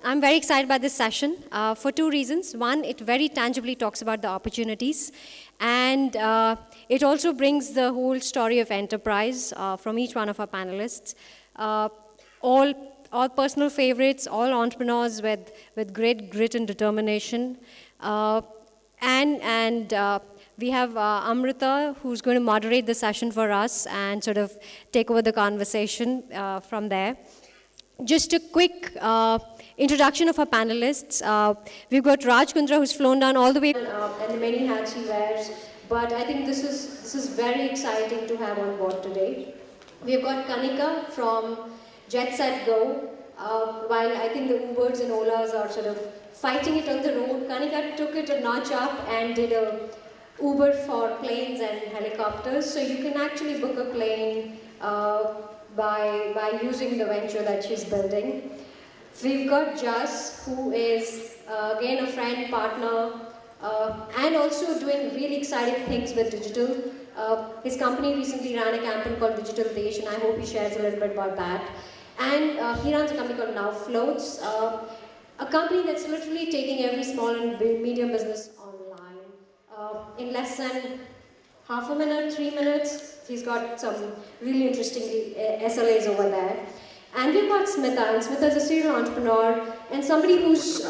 I'm very excited about this session for two reasons. One, it very tangibly talks about the opportunities, and it also brings the whole story of enterprise from each one of our panelists. All personal favorites, all entrepreneurs with great grit and determination. And we have Amrita, who's going to moderate the session for us and sort of take over the conversation from there. Just a quick introduction of our panelists. We've got Raj Kundra, who's flown down all the way, and the many hats he wears. But I think this is very exciting to have on board today. We've got Kanika from Jet Set Go. While I think the Ubers and Olas are sort of fighting it on the road, Kanika took it a notch up and did a Uber for planes and helicopters. So you can actually book a plane by using the venture that she's building. We've got Jas, who is again a friend, partner, and also doing really exciting things with digital. His company recently ran a campaign called Digital Desh, and I hope he shares a little bit about that. And he runs a company called Now Floats, a company that's literally taking every small and medium business online. In less than half a minute, 3 minutes, he's got some really interesting SLAs over there. And we've got Smita, and Smita is a serial entrepreneur and somebody who's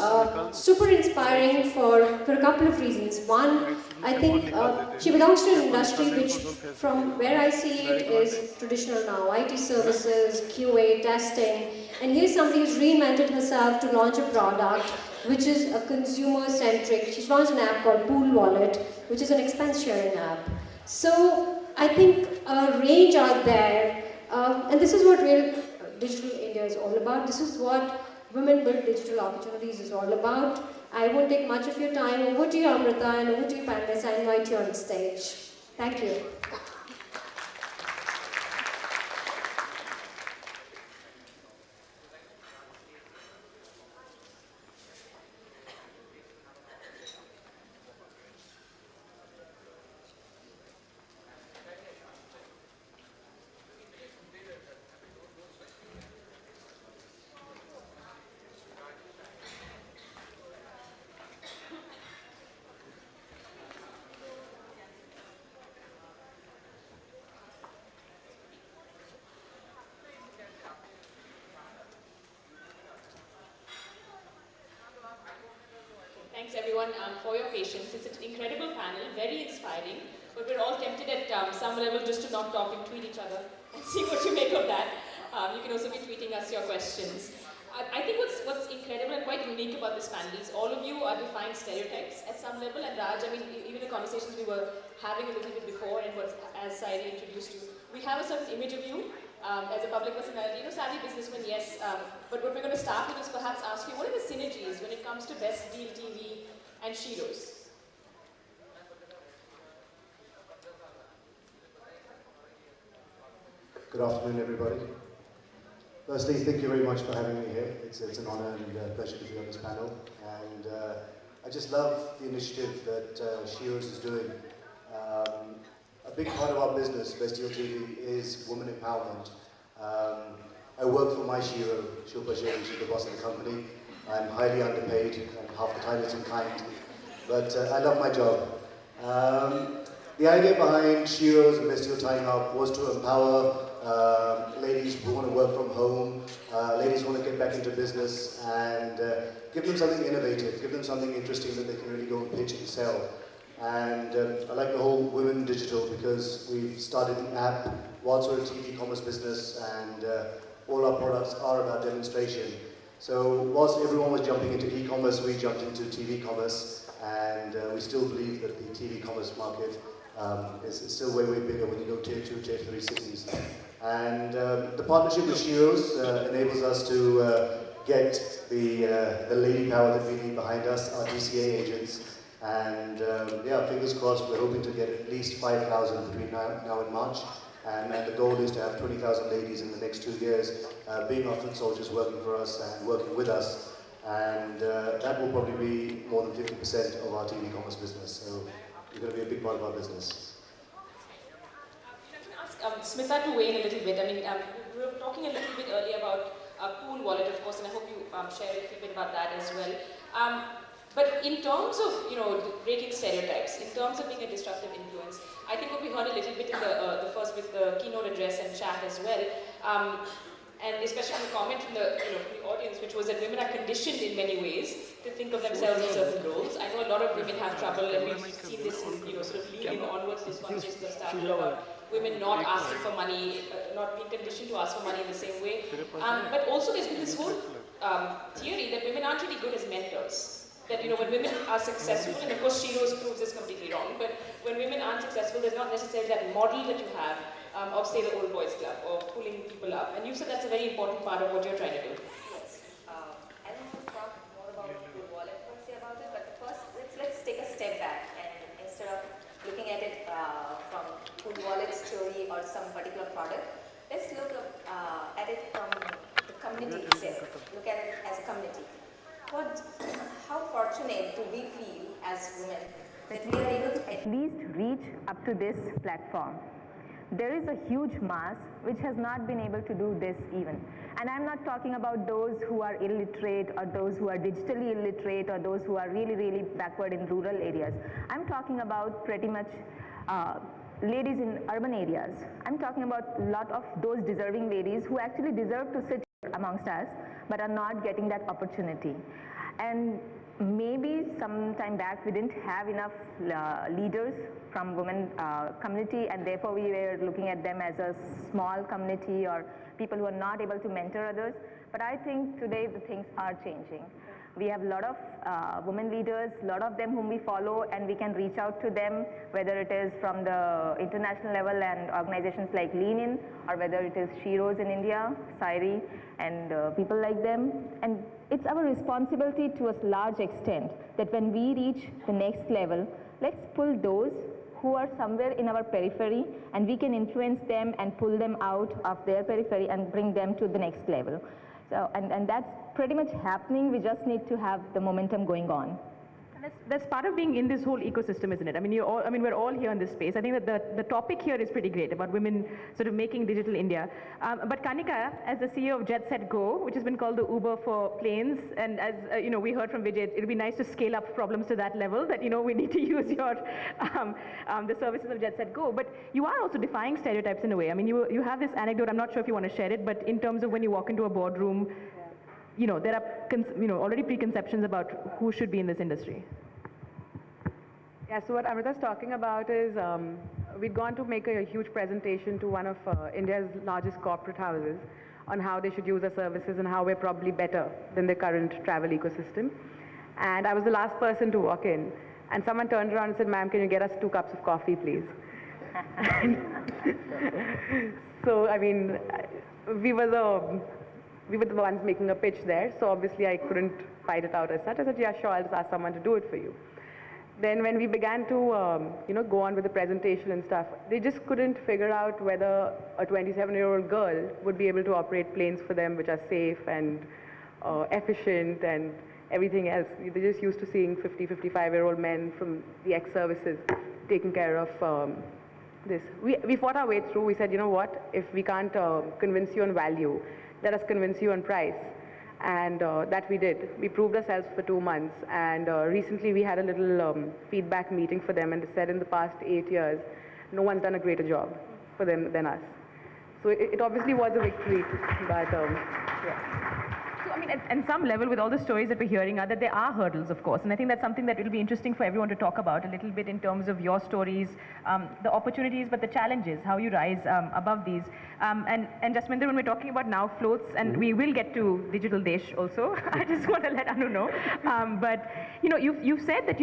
super inspiring for a couple of reasons. One, I think she belongs to an industry which, from where I see it, is traditional now. IT services, QA, testing. And here's somebody who's reinvented herself to launch a product which is a consumer-centric. She's launched an app called Pool Wallet, which is an expense-sharing app. So I think a range out there, and this is what real Digital India is all about. This is what Women Build Digital Opportunities is all about. I won't take much of your time. Over to you, Amrita, and over to you, panelists. I invite you on stage. Thank you. Thanks everyone for your patience. It's an incredible panel, very inspiring, but we're all tempted at some level just to not talk and tweet each other and see what you make of that. You can also be tweeting us your questions. I think what's incredible and quite unique about this panel is all of you are defying stereotypes at some level, and Raj, I mean, even the conversations we were having a little bit before and as Sairi introduced you, we have a certain image of you as a public personality, savvy businessman, yes, but what we're going to start with is perhaps ask you, what are the synergies when it comes to Best Deal TV and Sheroes? Good afternoon, everybody. Firstly, thank you very much for having me here. It's an honor and a pleasure to be on this panel. And I just love the initiative that Sheroes is doing. A big part of our business, Best Deal TV, is women empowerment. I work for my Shero, Shilpa Shetty. She's the boss of the company. I'm highly underpaid, and half the time it's in kind. But I love my job. The idea behind Sheroes and Best Deal Time Up was to empower ladies who want to work from home, ladies who want to get back into business, and give them something innovative, give them something interesting that they can really go and pitch and sell. And I like the whole Women Digital because we've started the app whilst we're a TV commerce business, and all our products are about demonstration. So whilst everyone was jumping into e-commerce, we jumped into TV commerce, and we still believe that the TV commerce market is still way, way bigger when you go tier 2, tier 3 cities. And the partnership with Sheroes enables us to get the lady power that we need behind us, our DCA agents. And yeah, fingers crossed, we're hoping to get at least 5,000 between now and March. And the goal is to have 20,000 ladies in the next 2 years being our foot soldiers, working for us and working with us. And that will probably be more than 50% of our TV commerce business. So you're going to be a big part of our business. Smita, to weigh in a little bit. I mean, we were talking a little bit earlier about Pool Wallet, of course, and I hope you share a little bit about that as well. But in terms of, breaking stereotypes, in terms of being a disruptive influence, I think what we heard a little bit in the first with the keynote address and chat as well, and especially from the comment from the audience, which was that women are conditioned in many ways to think of themselves in certain roles. I know a lot of women have trouble, and we've seen this in, sort of leading onwards, this conversation that started about women not asking for money, not being conditioned to ask for money in the same way. But also there's been this whole theory that women aren't really good as mentors. That, when women are successful, and of course Shiro's proves this completely wrong, but when women aren't successful, there's not necessarily that model that you have of, say, the Old Boys Club, or pulling people up. And you said that's a very important part of what you're trying to do. Yes. I don't want to talk more about Pool Wallet per se about it, but first let's take a step back, and instead of looking at it from Pool Wallet's story or some particular product, let's look at it from the community itself. Look at it as a community. How fortunate do we feel as women that we are able to at least reach up to this platform? There is a huge mass which has not been able to do this even. And I'm not talking about those who are illiterate, or those who are digitally illiterate, or those who are really, really backward in rural areas. I'm talking about pretty much ladies in urban areas. I'm talking about a lot of those deserving ladies who actually deserve to sit amongst us, but are not getting that opportunity. And maybe some time back we didn't have enough leaders from women community, and therefore we were looking at them as a small community or people who are not able to mentor others. But I think today the things are changing. We have a lot of women leaders, a lot of them whom we follow, and we can reach out to them, whether it is from the international level and organizations like Lean In, or whether it is Shiro's in India, Sairi, and people like them. And it's our responsibility to a large extent that when we reach the next level, let's pull those who are somewhere in our periphery, and we can influence them and pull them out of their periphery and bring them to the next level. So, and that's pretty much happening. We just need to have the momentum going on. And that's part of being in this whole ecosystem, isn't it? I mean, we're all here in this space. I think that the topic here is pretty great about women sort of making digital India. But Kanika, as the CEO of Jet Set Go, which has been called the Uber for planes, and as we heard from Vijay, it would be nice to scale up problems to that level. That we need to use your the services of Jet Set Go. But you are also defying stereotypes in a way. I mean, you have this anecdote. I'm not sure if you want to share it, but in terms of when you walk into a boardroom, there are already preconceptions about who should be in this industry. Yeah, so what Amrita's talking about is we'd gone to make a huge presentation to one of India's largest corporate houses on how they should use our services and how we're probably better than the current travel ecosystem. And I was the last person to walk in, and someone turned around and said, "Ma'am, can you get us 2 cups of coffee, please?" So, I mean, we were the ones making a pitch there, so obviously I couldn't fight it out as such. I said, "Yeah, sure, I'll just ask someone to do it for you." Then when we began to go on with the presentation and stuff, they just couldn't figure out whether a 27-year-old girl would be able to operate planes for them which are safe and efficient and everything else. They're just used to seeing 50, 55-year-old men from the ex-services taking care of this. We fought our way through. We said, you know what, if we can't convince you on value, let us convince you on price. And that we did. We proved ourselves for 2 months, and recently we had a little feedback meeting for them, and they said in the past 8 years, no one's done a greater job for them than us. So it obviously was a victory, but yeah. So, I mean, at some level, with all the stories that we're hearing, are that there are hurdles, of course, and I think that's something that will be interesting for everyone to talk about a little bit in terms of your stories, the opportunities, but the challenges, how you rise above these. And Jasminder, when we're talking about Now Floats, and we will get to Digital Desh also, I just want to let Anu know. But you've said that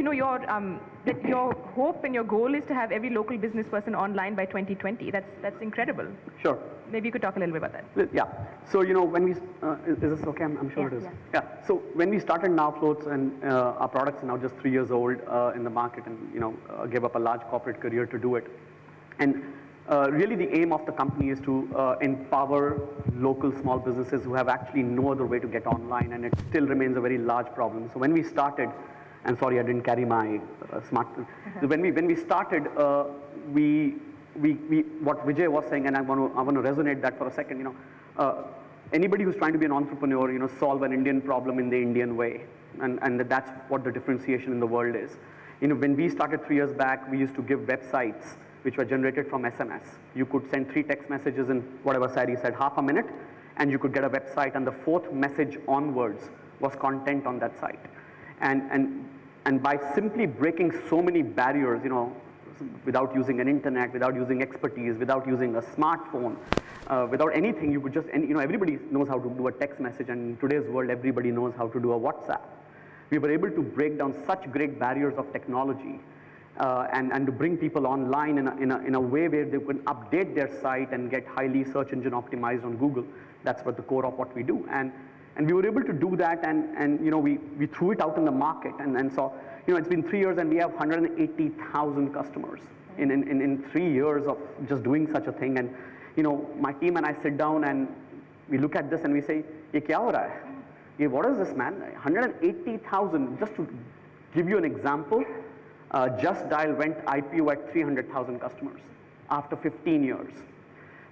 that your hope and your goal is to have every local business person online by 2020. That's incredible. Sure. Maybe you could talk a little bit about that. Yeah. So when we is this okay? I'm sure it is. Yeah. So when we started Now Floats, and our products are now just 3 years old in the market, and gave up a large corporate career to do it, and really the aim of the company is to empower local small businesses who have actually no other way to get online, and it still remains a very large problem. So when we started, and sorry I didn't carry my smartphone. So when we started, we what Vijay was saying, and I want to resonate that for a second. anybody who's trying to be an entrepreneur, solve an Indian problem in the Indian way. And that's what the differentiation in the world is. When we started 3 years back, we used to give websites which were generated from SMS. You could send 3 text messages in whatever Sari said, half a minute, and you could get a website, and the 4th message onwards was content on that site. And by simply breaking so many barriers, without using an internet, without using expertise, without using a smartphone, without anything, you could just, everybody knows how to do a text message, and in today's world, everybody knows how to do a WhatsApp. We were able to break down such great barriers of technology and to bring people online in a way where they can update their site and get highly search engine optimized on Google. That's what the core of what we do. And we were able to do that, and we threw it out in the market, and so it's been 3 years, and we have 180,000 customers in 3 years of just doing such a thing. And my team and I sit down and we look at this and we say, "Ye kya ho raha hai? Ye, what is this, man?" 180,000. Just to give you an example, Just Dial went IPO at 300,000 customers after 15 years.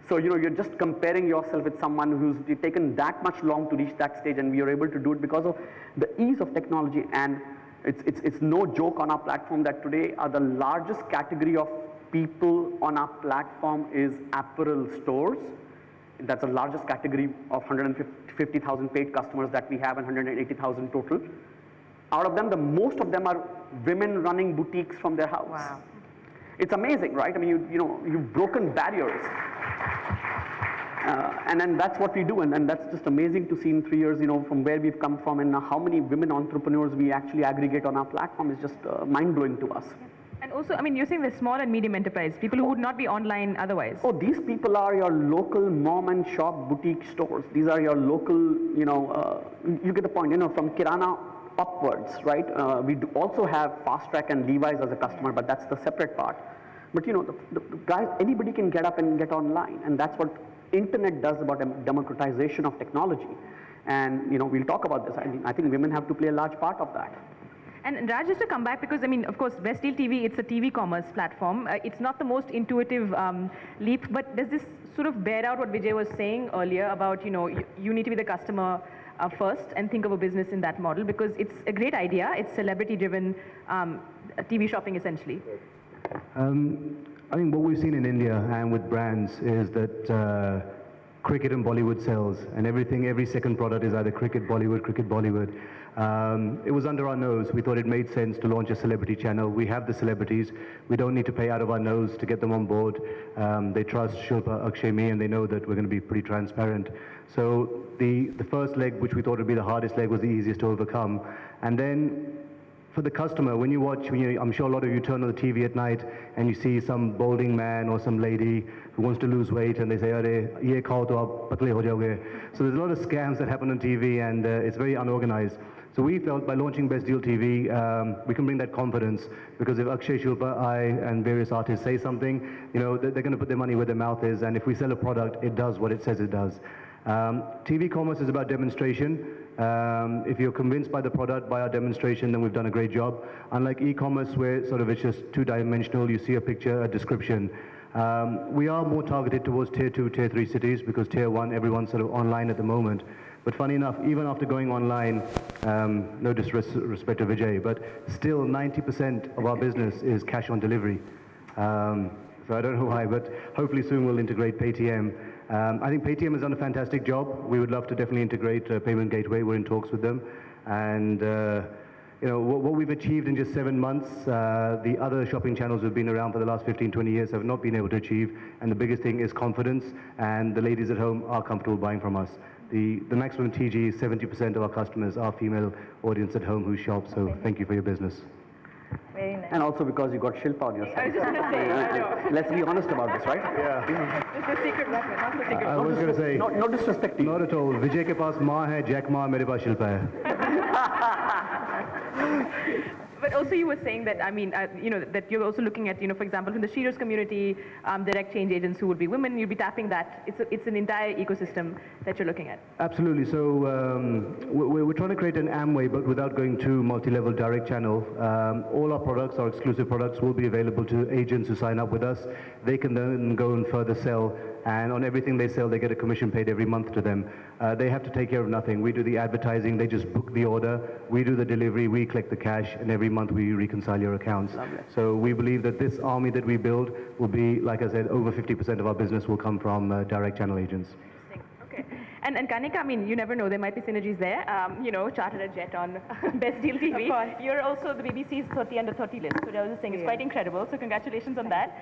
So, you're just comparing yourself with someone who's taken that much long to reach that stage, and we are able to do it because of the ease of technology. And it's no joke on our platform that today the largest category of people on our platform is apparel stores. That's the largest category of 150,000 paid customers that we have, and 180,000 total. Out of them, most of them are women running boutiques from their house. Wow. It's amazing, right? I mean, you've broken barriers. And then that's what we do, and that's just amazing to see in 3 years, from where we've come from, and how many women entrepreneurs we actually aggregate on our platform is just mind-blowing to us. And also, I mean, you're saying the small and medium enterprise, people who would not be online otherwise. Oh, these people are your local mom and shop boutique stores. These are your local, you get the point, from Kirana upwards, right? We do also have Fast Track and Levi's as a customer, but that's the separate part. But the guys, anybody can get up and get online, and that's what internet does about democratization of technology. And we'll talk about this. I think women have to play a large part of that. And Raj, just to come back, because I mean, of course, Best Deal TV, it's a TV commerce platform. It's not the most intuitive leap, but does this sort of bear out what Vijay was saying earlier about, you need to be the customer first and think of a business in that model, because it's a great idea. It's celebrity-driven TV shopping, essentially. I think what we've seen in India and with brands is that cricket and Bollywood sells, and every second product is either cricket, Bollywood. It was under our nose. We thought it made sense to launch a celebrity channel. We have the celebrities. We don't need to pay out of our nose to get them on board. They trust Shilpa, Akshay, me, and they know that we're going to be pretty transparent. So the first leg, which we thought would be the hardest leg, was the easiest to overcome. And then for the customer, when you watch, I'm sure a lot of you turn on the TV at night and you see some balding man or some lady who wants to lose weight, and they say, "Arey, ye khao to aap patle ho jaoge." So there's a lot of scams that happen on TV, and it's very unorganized. So we felt by launching Best Deal TV, we can bring that confidence, because if Akshay, Shilpa, I, and various artists say something, they're going to put their money where their mouth is, and if we sell a product, it does what it says it does. TV commerce is about demonstration. If you're convinced by the product, by our demonstration, then we've done a great job. Unlike e-commerce, where it's just two-dimensional, you see a picture, a description. We are more targeted towards Tier 2, Tier 3 cities, because Tier 1, everyone's sort of online at the moment. But funny enough, even after going online, no disrespect to Vijay, but still 90% of our business is cash on delivery. So I don't know why, but hopefully soon we'll integrate Paytm. I think Paytm has done a fantastic job. We would love to definitely integrate Payment Gateway. We're in talks with them. And what we've achieved in just 7 months, the other shopping channels who've been around for the last 15, 20 years have not been able to achieve. And the biggest thing is confidence, and the ladies at home are comfortable buying from us. The maximum TG is 70% of our customers are female audience at home who shop, so thank you for your business. Very nice. And also because you got Shilpa on your side. I was just going to say, I know. Let's be honest about this, right? Yeah. It's a secret weapon, not the secret I was going to say, No disrespect to you. not at all. Vijay ke paas maa hai, Jack Ma, mere paas Shilpa hai. But also you were saying that, I mean, that you're also looking at, for example, from the Shearers community, direct change agents who would be women, you'll be tapping that. It's an entire ecosystem that you're looking at. Absolutely. So we're trying to create an Amway, but without going to multi-level direct channel. All our products, our exclusive products, will be available to agents who sign up with us. They can then go and further sell and on everything they sell, they get a commission paid every month to them. They have to take care of nothing. We do the advertising, they just book the order, we do the delivery, we collect the cash, and every month we reconcile your accounts. Lovely. So we believe that this army that we build will be, like I said, over 50% of our business will come from direct channel agents. Okay. And Kanika, I mean, you never know, there might be synergies there. You know, chartered a jet on Best Deal TV. Of course. You're also the BBC's 30 under 30 list. So I was just saying, it's quite incredible. So congratulations on that.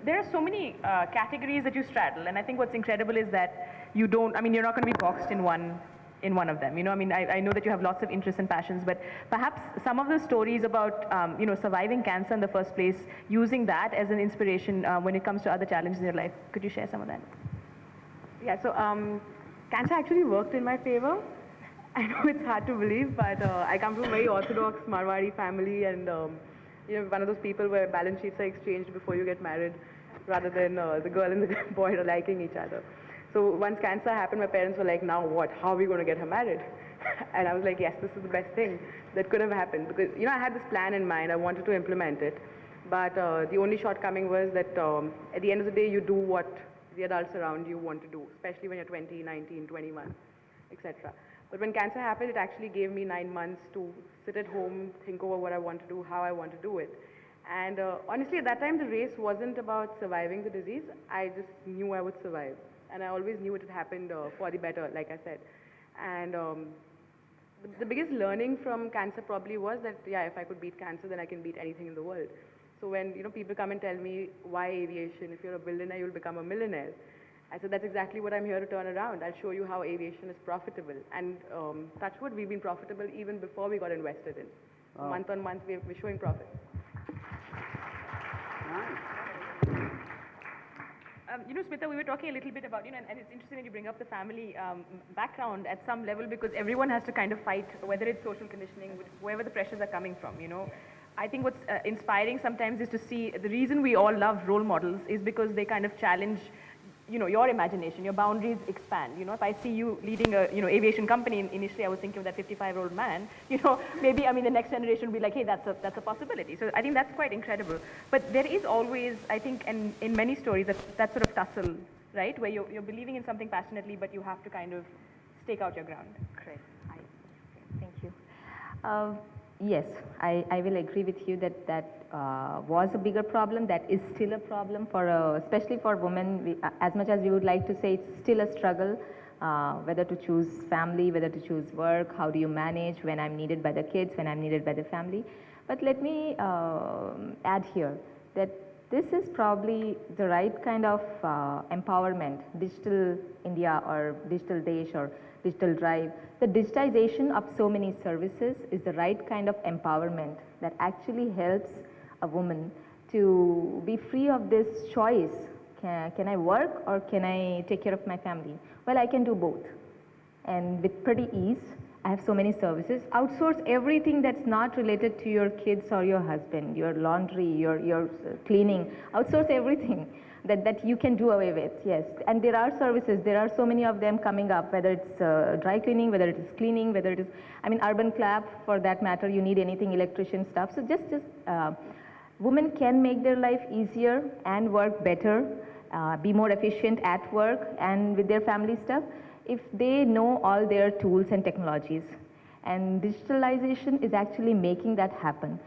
There are so many categories that you straddle, and I think what's incredible is that you don't, I mean, you're not going to be boxed in one of them. You know, I mean, I know that you have lots of interests and passions, but perhaps some of the stories about, you know, surviving cancer in the first place, using that as an inspiration when it comes to other challenges in your life. Could you share some of that? Yeah, so cancer actually worked in my favor. I know it's hard to believe, but I come from a very orthodox Marwari family, and you know, one of those people where balance sheets are exchanged before you get married, rather than the girl and the boy are liking each other. So once cancer happened, my parents were like, now what? How are we going to get her married? And I was like, yes, this is the best thing that could have happened. Because, you know, I had this plan in mind. I wanted to implement it. But the only shortcoming was that at the end of the day, you do what the adults around you want to do, especially when you're 20, 19, 21, etc. But when cancer happened, it actually gave me 9 months to sit at home, think over what I want to do, how I want to do it. And honestly, at that time, the race wasn't about surviving the disease. I just knew I would survive. And I always knew it had happened for the better, like I said. And the biggest learning from cancer probably was that, yeah, if I could beat cancer, then I can beat anything in the world. So when, you know, people come and tell me, why aviation? If you're a billionaire, you'll become a millionaire. I said, that's exactly what I'm here to turn around. I'll show you how aviation is profitable. And touch wood, we've been profitable even before we got invested in. So month on month, we're showing profit. You know, Smita, we were talking a little bit about, you know, and it's interesting that you bring up the family background at some level, because everyone has to kind of fight, whether it's social conditioning, wherever the pressures are coming from, you know. I think what's inspiring sometimes is to see the reason we all love role models is because they kind of challenge, you know, your imagination, your boundaries expand. You know, if I see you leading a, you know, aviation company, initially I was thinking of that 55-year-old man, you know, maybe, I mean, the next generation will be like, hey, that's a possibility. So I think that's quite incredible. But there is always, I think, and in many stories, that sort of tussle, right, where you're believing in something passionately, but you have to kind of stake out your ground. Correct. Thank you. Yes, I will agree with you that was a bigger problem. That is still a problem for, especially for women. As much as we would like to say, it's still a struggle. Whether to choose family, whether to choose work, how do you manage when I'm needed by the kids, when I'm needed by the family. But let me add here that this is probably the right kind of empowerment, digital India or digital Desh or digital drive. The digitization of so many services is the right kind of empowerment that actually helps a woman to be free of this choice. Can I work or can I take care of my family? Well, I can do both. And with pretty ease, I have so many services. Outsource everything that's not related to your kids or your husband, your laundry, your cleaning. Outsource everything that you can do away with, yes. And there are services, there are so many of them coming up, whether it's dry cleaning, whether it is cleaning, whether it is, I mean, urban clap, for that matter, you need anything electrician stuff. So just women can make their life easier and work better, be more efficient at work and with their family stuff, if they know all their tools and technologies. And digitalization is actually making that happen.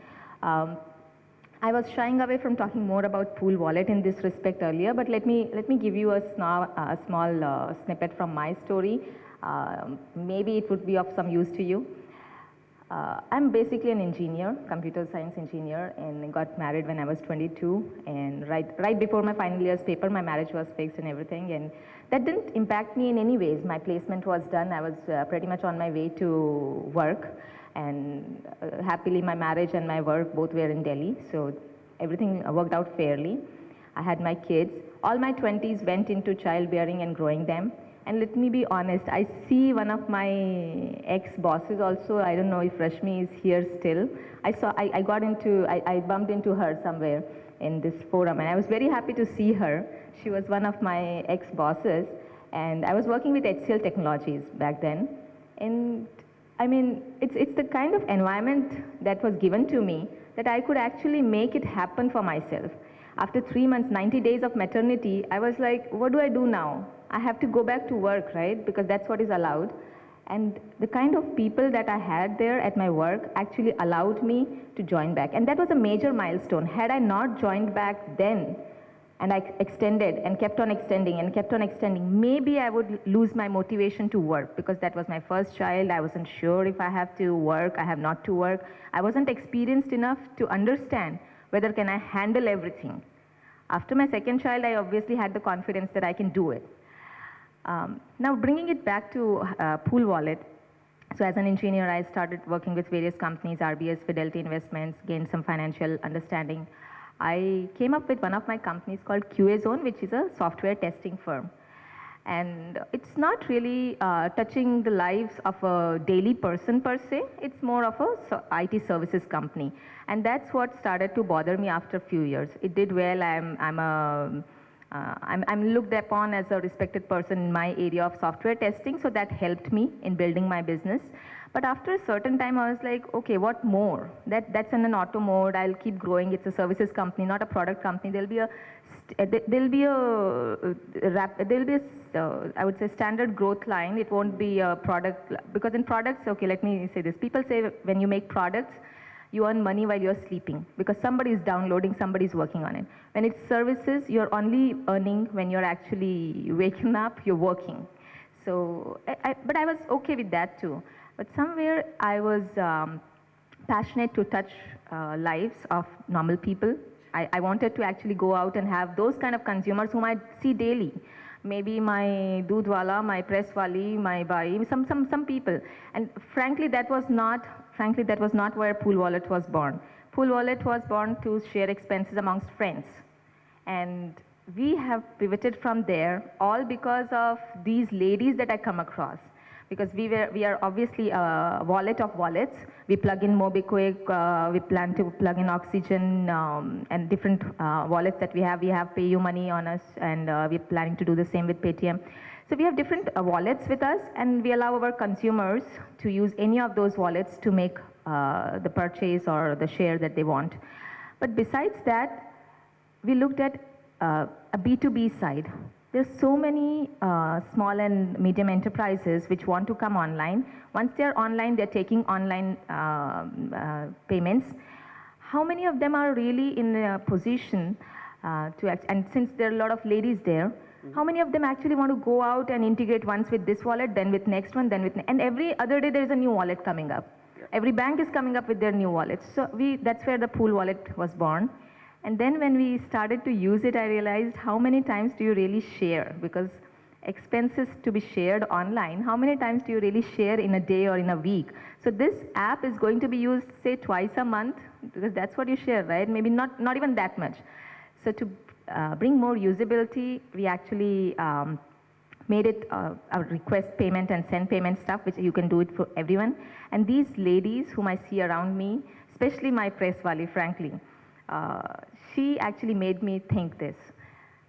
I was shying away from talking more about Pool Wallet in this respect earlier, but let me give you a small snippet from my story. Maybe it would be of some use to you. I'm basically an engineer, computer science engineer, and got married when I was 22. And right before my final year's paper, my marriage was fixed and everything. And that didn't impact me in any ways. My placement was done. I was pretty much on my way to work. And happily, my marriage and my work both were in Delhi. So everything worked out fairly. I had my kids. All my 20s went into childbearing and growing them. And let me be honest, I see one of my ex-bosses also. I don't know if Rashmi is here still. I bumped into her somewhere in this forum, and I was very happy to see her. She was one of my ex-bosses, and I was working with HCL Technologies back then. And I mean, it's the kind of environment that was given to me that I could actually make it happen for myself. After 3 months, 90 days of maternity, I was like, what do I do now? I have to go back to work, right? Because that's what is allowed. And the kind of people that I had there at my work actually allowed me to join back. And that was a major milestone. Had I not joined back then, and I extended and kept on extending and kept on extending, maybe I would lose my motivation to work, because that was my first child. I wasn't sure if I have to work, I have not to work. I wasn't experienced enough to understand whether can I handle everything. After my second child, I obviously had the confidence that I can do it. Now bringing it back to Pool Wallet. So as an engineer, I started working with various companies, RBS, Fidelity Investments, gained some financial understanding. I came up with one of my companies called QA Zone, which is a software testing firm. And it's not really touching the lives of a daily person per se. It's more of a IT services company. And that's what started to bother me after a few years. It did well. I'm looked upon as a respected person in my area of software testing, so that helped me in building my business. But after a certain time, I was like, okay, what more? That's in an auto mode. I'll keep growing. It's a services company, not a product company. There'll be I would say, standard growth line. It won't be a product, because in products, okay, let me say this. People say when you make products, you earn money while you're sleeping, because somebody is downloading, somebody is working on it. When it's services, you're only earning when you're actually waking up, you're working. So, but I was okay with that too. But somewhere I was passionate to touch lives of normal people. I wanted to actually go out and have those kind of consumers whom I see daily. Maybe my doodhwala, my press wali, my bai, some people. And frankly, that was not where Pool Wallet was born. Pool Wallet was born to share expenses amongst friends. And we have pivoted from there, all because of these ladies that I come across. Because we are obviously a wallet of wallets. We plug in MobiKwik, we plan to plug in Oxygen, and different wallets that we have. We have PayU Money on us, and we're planning to do the same with Paytm. So we have different wallets with us, and we allow our consumers to use any of those wallets to make the purchase or the share that they want. But besides that, we looked at a B2B side. There's so many small and medium enterprises which want to come online. Once they're online, they're taking online payments. How many of them are really in a position to act? And since there are a lot of ladies there, how many of them actually want to go out and integrate once with this wallet, then with next one, then with, and every other day there's a new wallet coming up. Every bank is coming up with their new wallets. So that's where the Pool Wallet was born. And then when we started to use it, I realized how many times do you really share? Because expenses to be shared online, how many times do you really share in a day or in a week? So this app is going to be used, say, twice a month, because that's what you share, right? Maybe not even that much. So to bring more usability, we actually made it a request payment and send payment stuff, which you can do it for everyone. And these ladies whom I see around me, especially my press wali, frankly, she actually made me think this.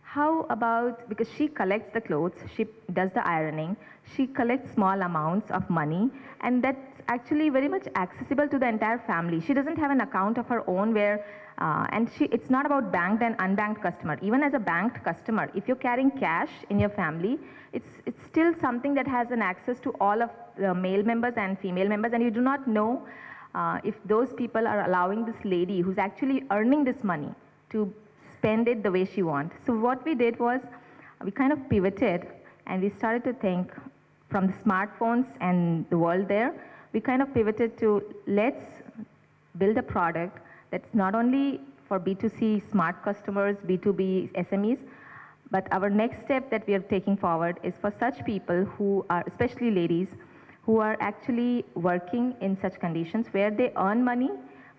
How about, because she collects the clothes, she does the ironing, she collects small amounts of money, and that's actually very much accessible to the entire family. She doesn't have an account of her own where, and it's not about banked and unbanked customer. Even as a banked customer, if you're carrying cash in your family, it's still something that has an access to all of the male members and female members, and you do not know if those people are allowing this lady who's actually earning this money to spend it the way she wants. So what we did was, we kind of pivoted and we started to think from the smartphones and the world there, we kind of pivoted to let's build a product that's not only for B2C smart customers, B2B SMEs, but our next step that we are taking forward is for such people who are, especially ladies, who are actually working in such conditions where they earn money,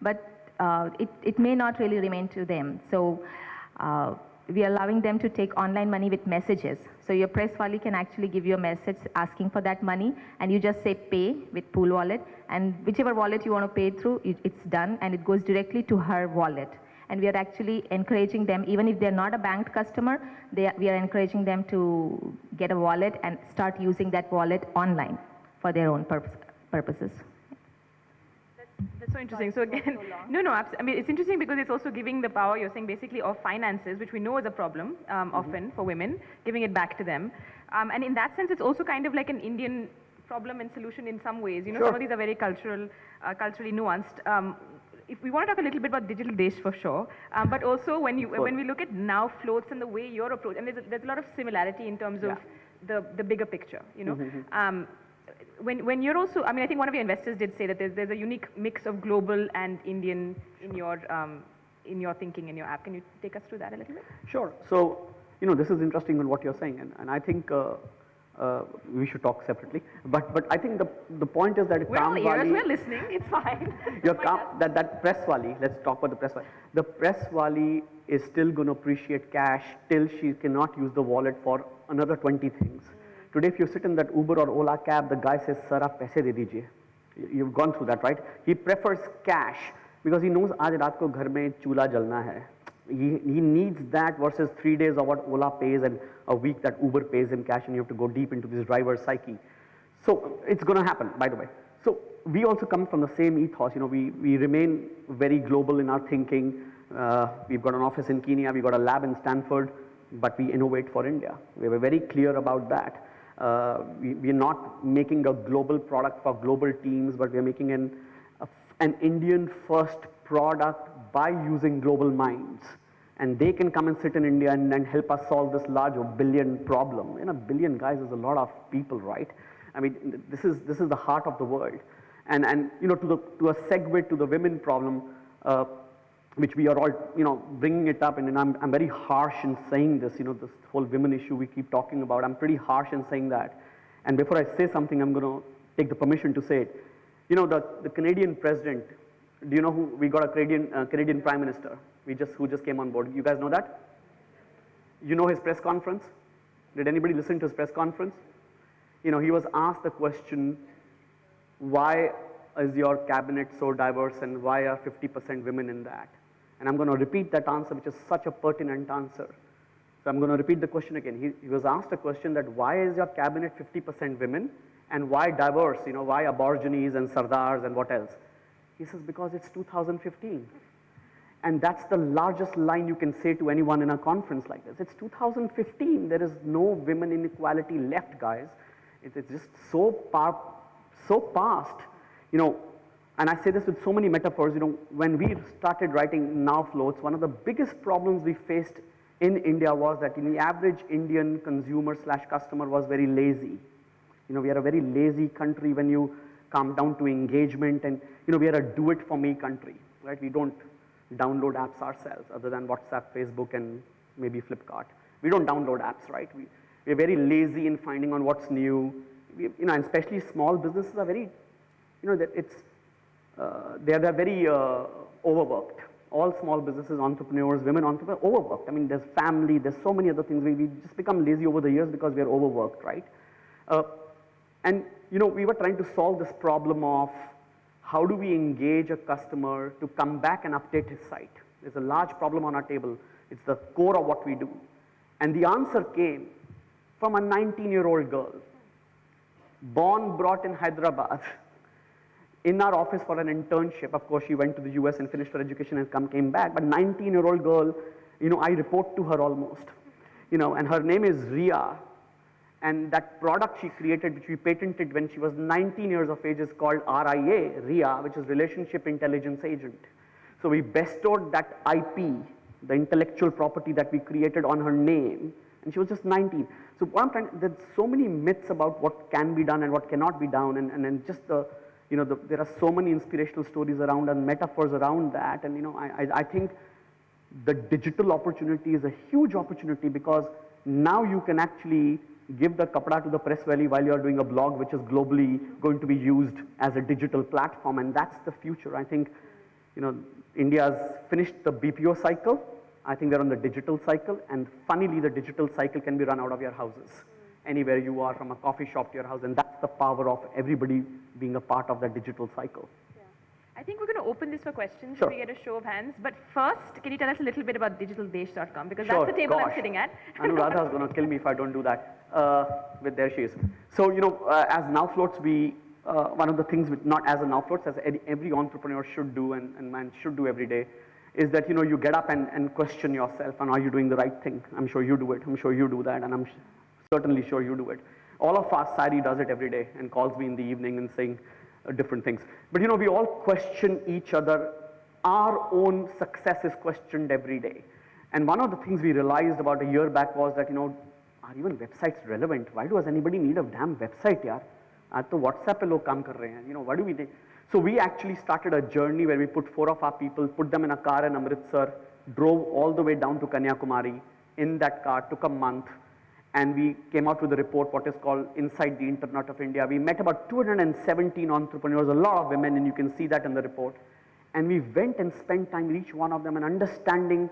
but it may not really remain to them. So we are allowing them to take online money with messages. So your press wali can actually give you a message asking for that money, and you just say pay with Pool Wallet, and whichever wallet you want to pay through, it's done, and it goes directly to her wallet. And we are actually encouraging them, even if they're not a banked customer, we are encouraging them to get a wallet and start using that wallet online for their own purposes. That's So interesting. So again, no, I mean, it's interesting because it's also giving the power, you're saying basically, of finances, which we know is a problem often for women, giving it back to them. And in that sense, it's also kind of like an Indian problem and solution in some ways. You know, Sure. some of these are very culturally nuanced. If we want to talk a little bit about digital Desh for sure, but also when we look at now floats and the way you're approach, and there's a lot of similarity in terms of the bigger picture, you know. When you're also, I mean, I think one of your investors did say that there's a unique mix of global and Indian in your thinking, in your app. Can you take us through that a little bit? Sure. So, you know, this is interesting in what you're saying, and I think we should talk separately. But I think the point is that We're all ears, Kamwali, we're listening, it's fine. that press wali, let's talk about the press wali. The press wali is still going to appreciate cash till she cannot use the wallet for another 20 things. Today, if you sit in that Uber or Ola cab, the guy says, "Sir, aap paise de dijiye." You've gone through that, right? He prefers cash because he knows aaj raat ko ghar mein chulha jalna hai. He needs that versus 3 days of what Ola pays and a week that Uber pays him cash, and you have to go deep into this driver's psyche. So it's going to happen, by the way. So we also come from the same ethos. You know, we remain very global in our thinking. We've got an office in Kenya, we've got a lab in Stanford, but we innovate for India. We were very clear about that. We're not making a global product for global teams, but we're making an Indian first product by using global minds. And they can come and sit in India and help us solve this large billion problem. And a billion guys is a lot of people, right? I mean, this is the heart of the world. And you know, to a segue to the women problem, which we are all, you know, bringing it up, and I'm very harsh in saying this, you know, this whole women issue we keep talking about, I'm pretty harsh in saying that. And before I say something, I'm going to take the permission to say it. You know, the Canadian president, do you know who, we got a Canadian Prime Minister, who just came on board. You guys know that? You know his press conference? Did anybody listen to his press conference? You know, he was asked the question, why is your cabinet so diverse and why are 50% women in that? And I'm going to repeat that answer, which is such a pertinent answer. So I'm going to repeat the question again. He was asked a question that why is your cabinet 50% women and why diverse, you know, why Aborigines and Sardars and what else? He says, because it's 2015. And that's the largest line you can say to anyone in a conference like this. It's 2015. There is no women inequality left, guys. It's just so past. You know, and I say this with so many metaphors, you know, when we started writing Now Floats, one of the biggest problems we faced in India was that the average Indian consumer / customer was very lazy. You know, we are a very lazy country when you come down to engagement, and, you know, we are a do-it-for-me country, right? We don't download apps ourselves other than WhatsApp, Facebook, and maybe Flipkart. We don't download apps, right? We're very lazy in finding on what's new. You know, and especially small businesses are very, you know, they're very overworked. All small businesses, entrepreneurs, women entrepreneurs, overworked. I mean, there's family, there's so many other things. We just become lazy over the years because we are overworked, right? And, you know, we were trying to solve this problem of how do we engage a customer to come back and update his site? There's a large problem on our table. It's the core of what we do. And the answer came from a 19-year-old girl, born, brought in Hyderabad, in our office for an internship. Of course, she went to the US and finished her education and came back. But 19-year-old girl, you know, I report to her almost. You know, and her name is Ria. And that product she created, which we patented when she was 19 years of age, is called RIA, which is Relationship Intelligence Agent. So we bestowed that IP, the intellectual property that we created, on her name, and she was just 19. So what I'm trying, there's so many myths about what can be done and what cannot be done, and just the, you know, there are so many inspirational stories around and metaphors around that, and, you know, I think the digital opportunity is a huge opportunity because now you can actually give the kapda to the press valley while you're doing a blog which is globally going to be used as a digital platform, and that's the future. I think, you know, India's finished the BPO cycle. I think we're on the digital cycle, and funnily the digital cycle can be run out of your houses, anywhere you are, from a coffee shop to your house, and that's the power of everybody being a part of that digital cycle. I think we're going to open this for questions. Sure. So we get a show of hands. But first, can you tell us a little bit about digitaldesh.com? Because Sure, that's the table gosh. I'm sitting at. Anuradha is going to kill me if I don't do that. There she is. So, you know, as Now Floats, we one of the things which not as a Nowfloats, as every entrepreneur should do and man should do every day, is that you get up and question yourself, and are you doing the right thing? I'm sure you do it. I'm sure you do that, and I'm certainly sure you do it. All of us, Sari does it every day and calls me in the evening and saying different things. But we all question each other. Our own success is questioned every day. And one of the things we realized about a year back was that, are even websites relevant? Why does anybody need a damn website, yaar? Aaj to WhatsApp pe log kaam kar rahe hain. What do we do? So we actually started a journey where we put 4 of our people, put them in a car in Amritsar, drove all the way down to Kanyakumari. In that car, took a month, and we came out with a report, what is called Inside the Internet of India. We met about 217 entrepreneurs, a lot of women, and you can see that in the report. And we went and spent time with each one of them and understanding,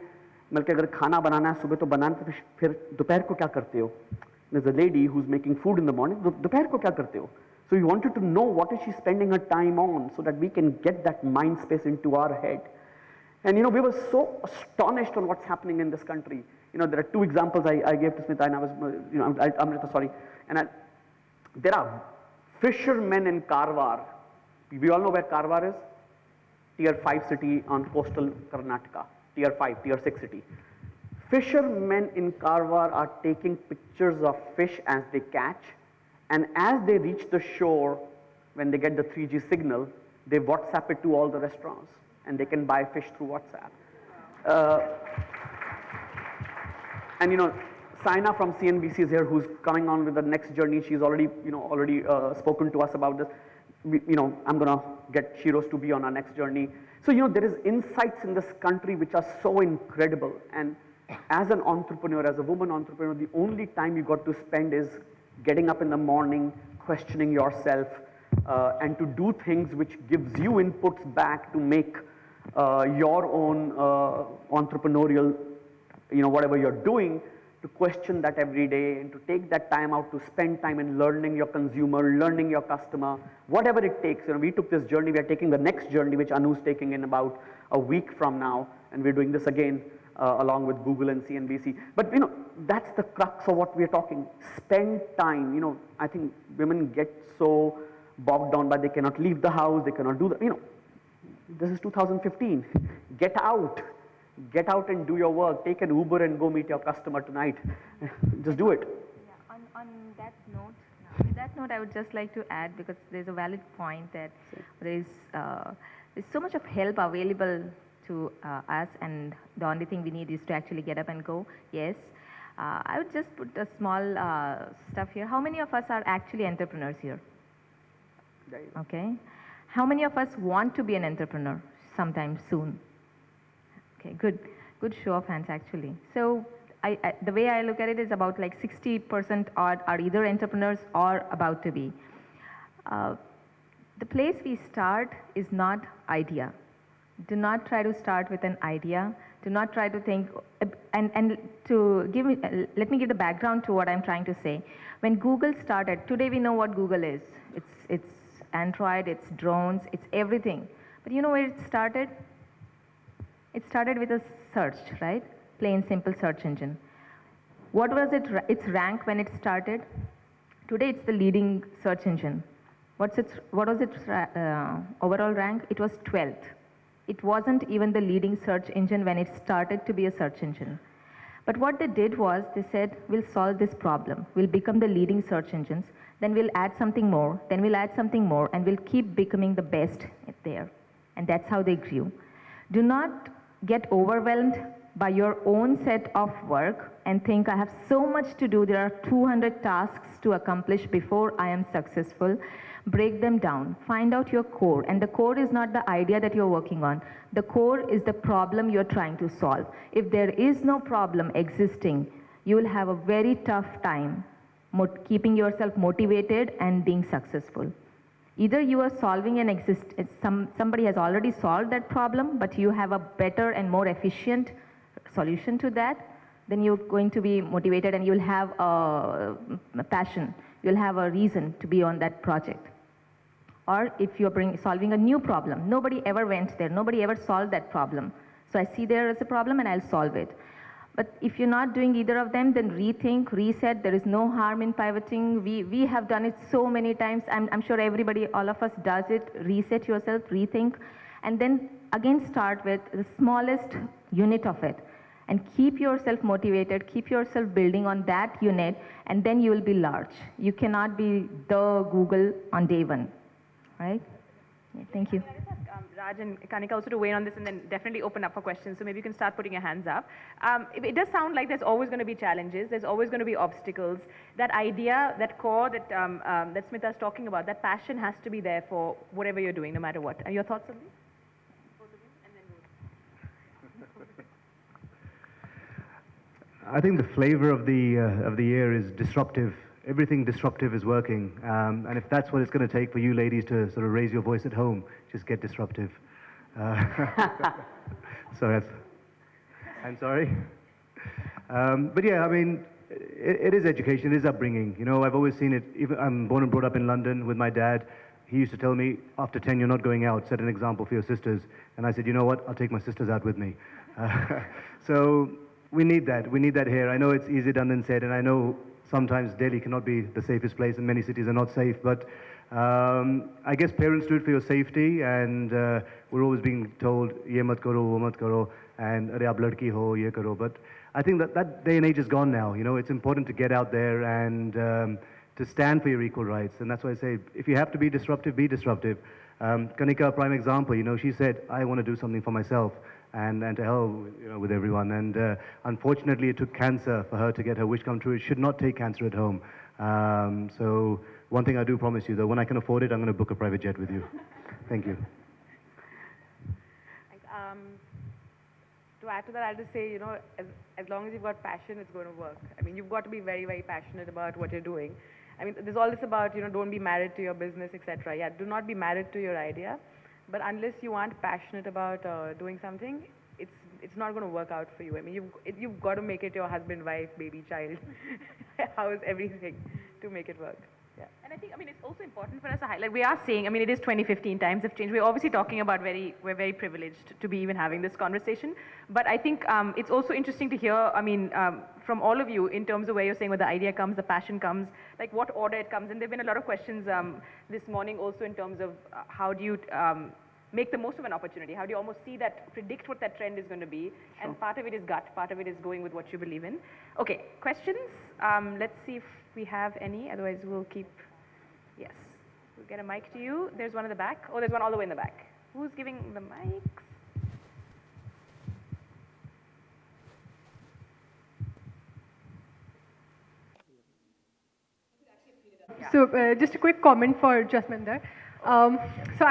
मतलब कि अगर खाना बनाना है सुबह तो बनाते हो, फिर दोपहर को क्या करते हो? There's a lady who's making food in the morning, दोपहर को क्या करते हो? So we wanted to know what is she spending her time on so that we can get that mind space into our head. And we were so astonished on what's happening in this country. There are 2 examples I gave to Smita, and I was, Amrita, sorry. And there are fishermen in Karwar. We all know where Karwar is? Tier 5 city on coastal Karnataka. Tier 5, Tier 6 city. Fishermen in Karwar are taking pictures of fish as they catch, and as they reach the shore, when they get the 3G signal, they WhatsApp it to all the restaurants, and they can buy fish through WhatsApp. And Saina from CNBC is here, who's coming on with the next journey. She's already, spoken to us about this. I'm going to get Shiros to be on our next journey. So, there is insights in this country which are so incredible. And as an entrepreneur, as a woman entrepreneur, the only time you got to spend is getting up in the morning, questioning yourself, and to do things which gives you inputs back to make your own entrepreneurial, whatever you're doing, to question that every day and to take that time out to spend time in learning your consumer, learning your customer, whatever it takes. We took this journey, we are taking the next journey, which Anu's taking in about a week from now, and we're doing this again along with Google and CNBC. But that's the crux of what we're talking. Spend time. I think women get so bogged down by they cannot leave the house, they cannot do that. This is 2015. Get out. Get out and do your work. Take an Uber and go meet your customer tonight. Just do it. Yeah, on that note, I would just like to add, because there's a valid point that there's so much of help available to us, and the only thing we need is to actually get up and go. Yes. I would just put a small stuff here. How many of us are actually entrepreneurs here? Okay. How many of us want to be an entrepreneur sometime soon? Okay, good show of hands actually. So the way I look at it is about like 60% are either entrepreneurs or about to be. The place we start is not idea. Do not try to start with an idea. Do not try to think, and to give me, let me give the background to what I'm trying to say. When Google started, today we know what Google is. It's Android, it's drones, it's everything. But you know where it started? It started with a search, right? Plain simple search engine. What was its rank when it started? Today it's the leading search engine. What was its overall rank? It was 12th. It wasn't even the leading search engine when it started to be a search engine. But what they did was they said, we'll solve this problem. We'll become the leading search engines. Then we'll add something more. Then we'll add something more. And we'll keep becoming the best there. And that's how they grew. Do not get overwhelmed by your own set of work and think, I have so much to do. There are 200 tasks to accomplish before I am successful. Break them down. Find out your core. And the core is not the idea that you're working on. The core is the problem you're trying to solve. If there is no problem existing, you will have a very tough time keeping yourself motivated and being successful. Either you are solving somebody has already solved that problem, but you have a better and more efficient solution to that, then you're going to be motivated and you'll have a passion. You'll have a reason to be on that project. Or if you're solving a new problem, nobody ever went there, nobody ever solved that problem. So I see there as a problem and I'll solve it. But if you're not doing either of them, then rethink, reset. There is no harm in pivoting. We have done it so many times. I'm sure everybody, all of us does it. Reset yourself, rethink, and then again start with the smallest unit of it. And keep yourself motivated, keep yourself building on that unit, and then you will be large. You cannot be the Google on day one, right? Yeah, thank you. Raj and Kanika also to weigh in on this and then definitely open up for questions. So maybe you can start putting your hands up. It does sound like there's always going to be challenges. There's always going to be obstacles. That idea, that core that, that Smita is talking about, that passion has to be there for whatever you're doing, no matter what. And your thoughts on this? Both of you? And then I think the flavor of the year is disruptive. Everything disruptive is working, and if that's what it's going to take for you ladies to sort of raise your voice at home, just get disruptive. Sorry, I'm sorry. But yeah, I mean, it is education, it is upbringing. You know, I've always seen it. Even I'm born and brought up in London with my dad. He used to tell me, after 10, you're not going out. Set an example for your sisters. And I said, you know what? I'll take my sisters out with me. So we need that. We need that here. I know it's easier done than said, and I know sometimes Delhi cannot be the safest place, and many cities are not safe. But I guess parents do it for your safety, and we're always being told, ye mat karo, wo mat karo, and are aap ladki ho, ye karo. But I think that day and age is gone now. You know, it's important to get out there and to stand for your equal rights. And that's why I say, if you have to be disruptive, be disruptive. Kanika, a prime example, you know, she said, I want to do something for myself. And to hell, you know, with everyone. And unfortunately, it took cancer for her to get her wish come true. It should not take cancer at home. So one thing I do promise you, though, when I can afford it, I'm going to book a private jet with you. Thank you. To add to that, I'll just say, you know, as long as you've got passion, it's going to work. I mean, you've got to be very, very passionate about what you're doing. I mean, there's all this about, you know, don't be married to your business, etc. Yeah, do not be married to your idea. But unless you aren't passionate about doing something, it's not going to work out for you. I mean, you've got to make it your husband, wife, baby, child, house, everything to make it work. Yeah. And I think, I mean, it's also important for us to highlight, we are saying, I mean, it is 2015, times have changed. We're obviously talking about we're very privileged to be even having this conversation. But I think it's also interesting to hear, I mean, from all of you in terms of where you're saying where the idea comes, the passion comes, like what order it comes. And there have been a lot of questions this morning also in terms of how do you make the most of an opportunity? How do you almost see that, predict what that trend is going to be? Sure. And part of it is gut, part of it is going with what you believe in. Okay, questions? Let's see if we have any, otherwise we'll keep, yes. We'll get a mic to you. There's one in the back. Oh, there's one all the way in the back. Who's giving the mics? So just a quick comment for Jasminder. So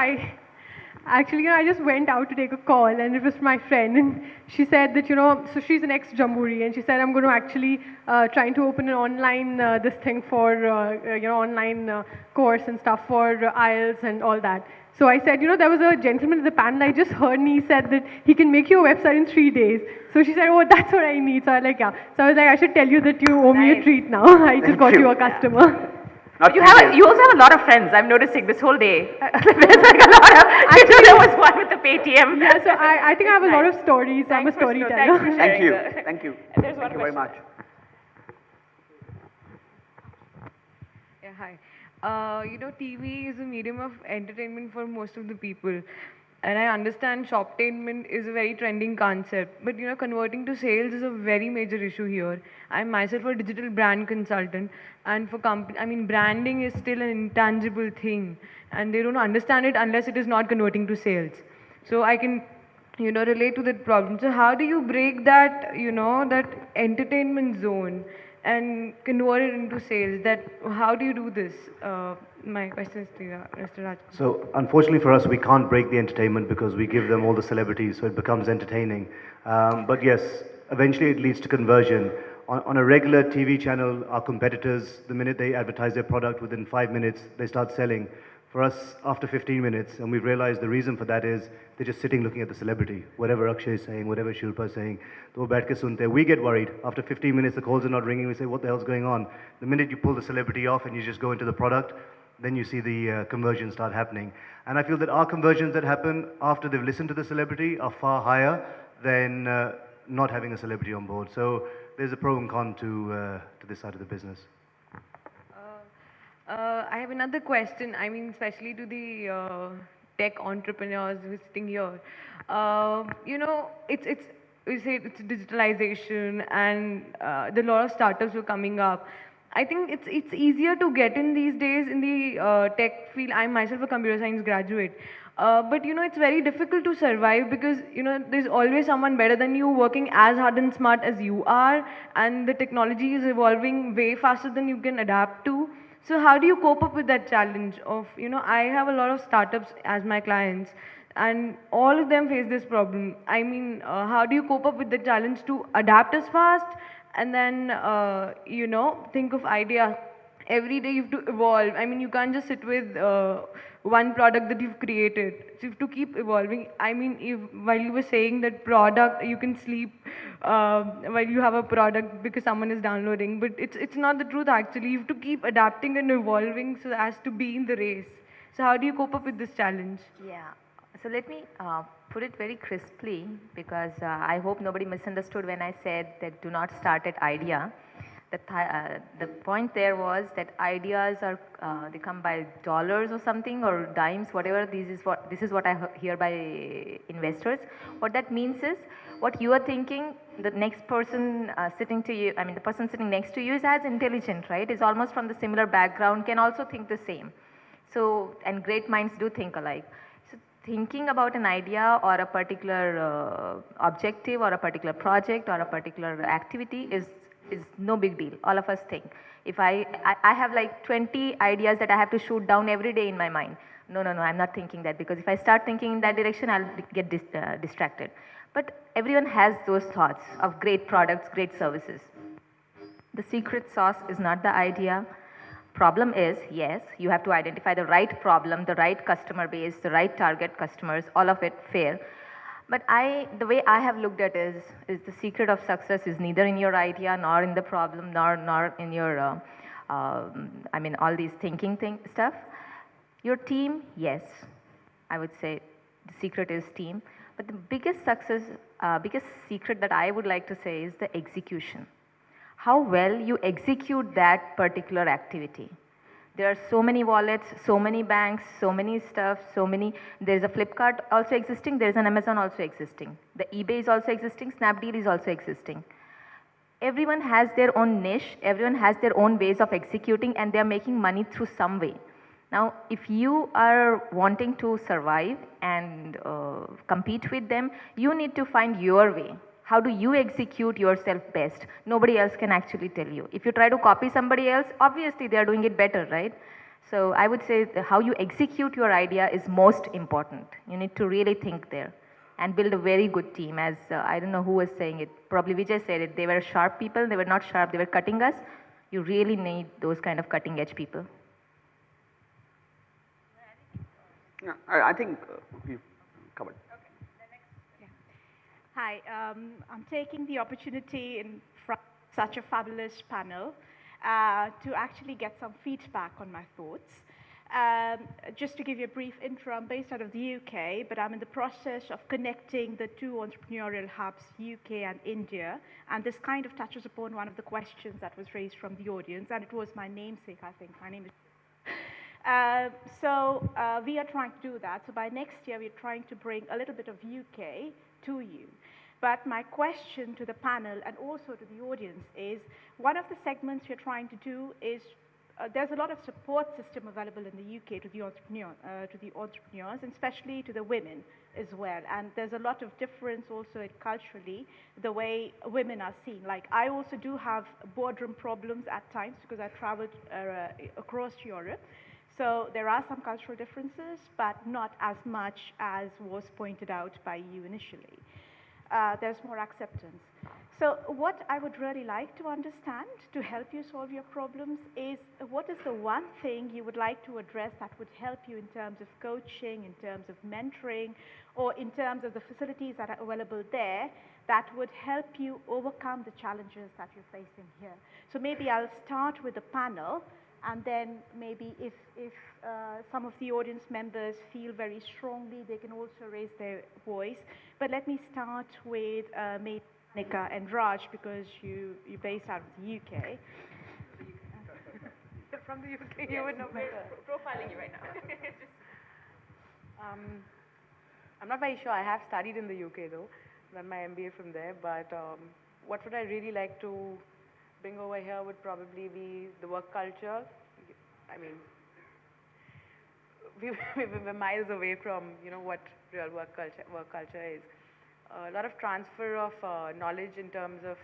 actually, I just went out to take a call, and it was my friend, and she said that, you know, so she's an ex-Jamburi, and she said, I'm going to actually trying to open an online this thing for, you know, online course and stuff for IELTS and all that. So I said, you know, there was a gentleman at the panel I just heard, and he said that he can make you a website in 3 days. So she said, oh, that's what I need. So I was like, yeah. So I was like, I should tell you that you owe me a treat now. I just got you a customer. But you also have a lot of friends, I'm noticing this whole day. There's like a lot of, actually, there was one with the Paytm. Yeah, so I think I have a lot of stories. I'm a storyteller. Thank you. Thank you. There's Thank you very much. Yeah, hi. You know, TV is a medium of entertainment for most of the people. And I understand shoptainment is a very trending concept, but you know, converting to sales is a very major issue here. I'm myself a digital brand consultant, and for branding is still an intangible thing, and they don't understand it unless it is not converting to sales. So I can, you know, relate to that problem. So how do you break that, you know, that entertainment zone and convert it into sales? How do you do this? My question is to you, Mr. Raj. So unfortunately for us, we can't break the entertainment because we give them all the celebrities, so it becomes entertaining. But yes, eventually it leads to conversion. On a regular TV channel, our competitors, the minute they advertise their product, within 5 minutes, they start selling. For us, after 15 minutes, and we've realized the reason for that is they're just sitting looking at the celebrity. Whatever Akshay is saying, whatever Shilpa is saying, we get worried. After 15 minutes, the calls are not ringing. We say, what the hell's going on? The minute you pull the celebrity off and you just go into the product, then you see the conversions start happening. And I feel that our conversions that happen after they've listened to the celebrity are far higher than not having a celebrity on board. So there's a pro and con to this side of the business. I have another question. I mean, especially to the tech entrepreneurs visiting here. It's we say it's digitalization, and the lot of startups were coming up. I think it's easier to get in these days in the tech field. I'm myself a computer science graduate. But it's very difficult to survive because there's always someone better than you working as hard and smart as you are, and the technology is evolving way faster than you can adapt to. So how do you cope up with that challenge of, I have a lot of startups as my clients, and all of them face this problem. I mean, how do you cope up with the challenge to adapt as fast and then, think of idea? Every day you have to evolve. I mean, you can't just sit with one product that you've created. So you have to keep evolving. I mean, while you were saying that product, you can sleep while you have a product because someone is downloading, but it's not the truth actually. You have to keep adapting and evolving so as to be in the race. So how do you cope up with this challenge? Yeah. So let me put it very crisply, because I hope nobody misunderstood when I said that do not start at idea. The point there was that ideas are they come by dollars or something, or dimes, whatever. This is what I hear by investors. What that means is, what you are thinking, the next person sitting to you, I mean the person sitting next to you is as intelligent, right? Is almost from the similar background, can also think the same. So, and great minds do think alike. So thinking about an idea or a particular objective or a particular project or a particular activity is no big deal. All of us think. If I have like 20 ideas that I have to shoot down every day in my mind. No, I'm not thinking that, because if I start thinking in that direction, I'll get distracted. But everyone has those thoughts of great products, great services. The secret sauce is not the idea. Problem is, yes, you have to identify the right problem, the right customer base, the right target customers, all of it fair. But the way I have looked at is the secret of success is neither in your idea, nor in the problem, nor in your, all these thinking stuff. Your team, yes, I would say the secret is team. But the biggest secret that I would like to say is the execution. How well you execute that particular activity. There are so many wallets, so many banks, so many stuff, there's a Flipkart also existing, there's an Amazon also existing. The eBay is also existing, Snapdeal is also existing. Everyone has their own niche, everyone has their own ways of executing, and they're making money through some way. Now, if you are wanting to survive and compete with them, you need to find your way. How do you execute yourself best? Nobody else can actually tell you. If you try to copy somebody else, obviously they are doing it better, right? So I would say how you execute your idea is most important. You need to really think there and build a very good team. As I don't know who was saying it, probably Vijay said it, they were sharp people, they were not sharp, they were cutting us. You really need those kind of cutting edge people. Yeah, I think we've covered. Hi, I'm taking the opportunity in front of such a fabulous panel to actually get some feedback on my thoughts. Just to give you a brief intro, I'm based out of the UK, but I'm in the process of connecting the two entrepreneurial hubs, UK and India, and this kind of touches upon one of the questions that was raised from the audience, and it was my namesake, I think. My name is we are trying to do that. So by next year, we're trying to bring a little bit of UK to you. But my question to the panel and also to the audience is, one of the segments we're trying to do is, there's a lot of support system available in the UK to the entrepreneurs, and especially to the women as well. And there's a lot of difference also culturally, the way women are seen. Like, I also do have boardroom problems at times because I traveled across Europe. So there are some cultural differences, but not as much as was pointed out by you initially. There's more acceptance. So what I would really like to understand to help you solve your problems is, what is the one thing you would like to address that would help you in terms of coaching, in terms of mentoring, or in terms of the facilities that are available there that would help you overcome the challenges that you're facing here. So maybe I'll start with the panel, and then maybe if some of the audience members feel very strongly, they can also raise their voice. But let me start with Nika and Raj, because you're based out of the UK. From the UK, you would know better. Profiling you right now. I'm not very sure. I have studied in the UK though, done my MBA from there. But what would I really like to bring over here would probably be the work culture. I mean, we're miles away from what real work culture is. A lot of transfer of knowledge in terms of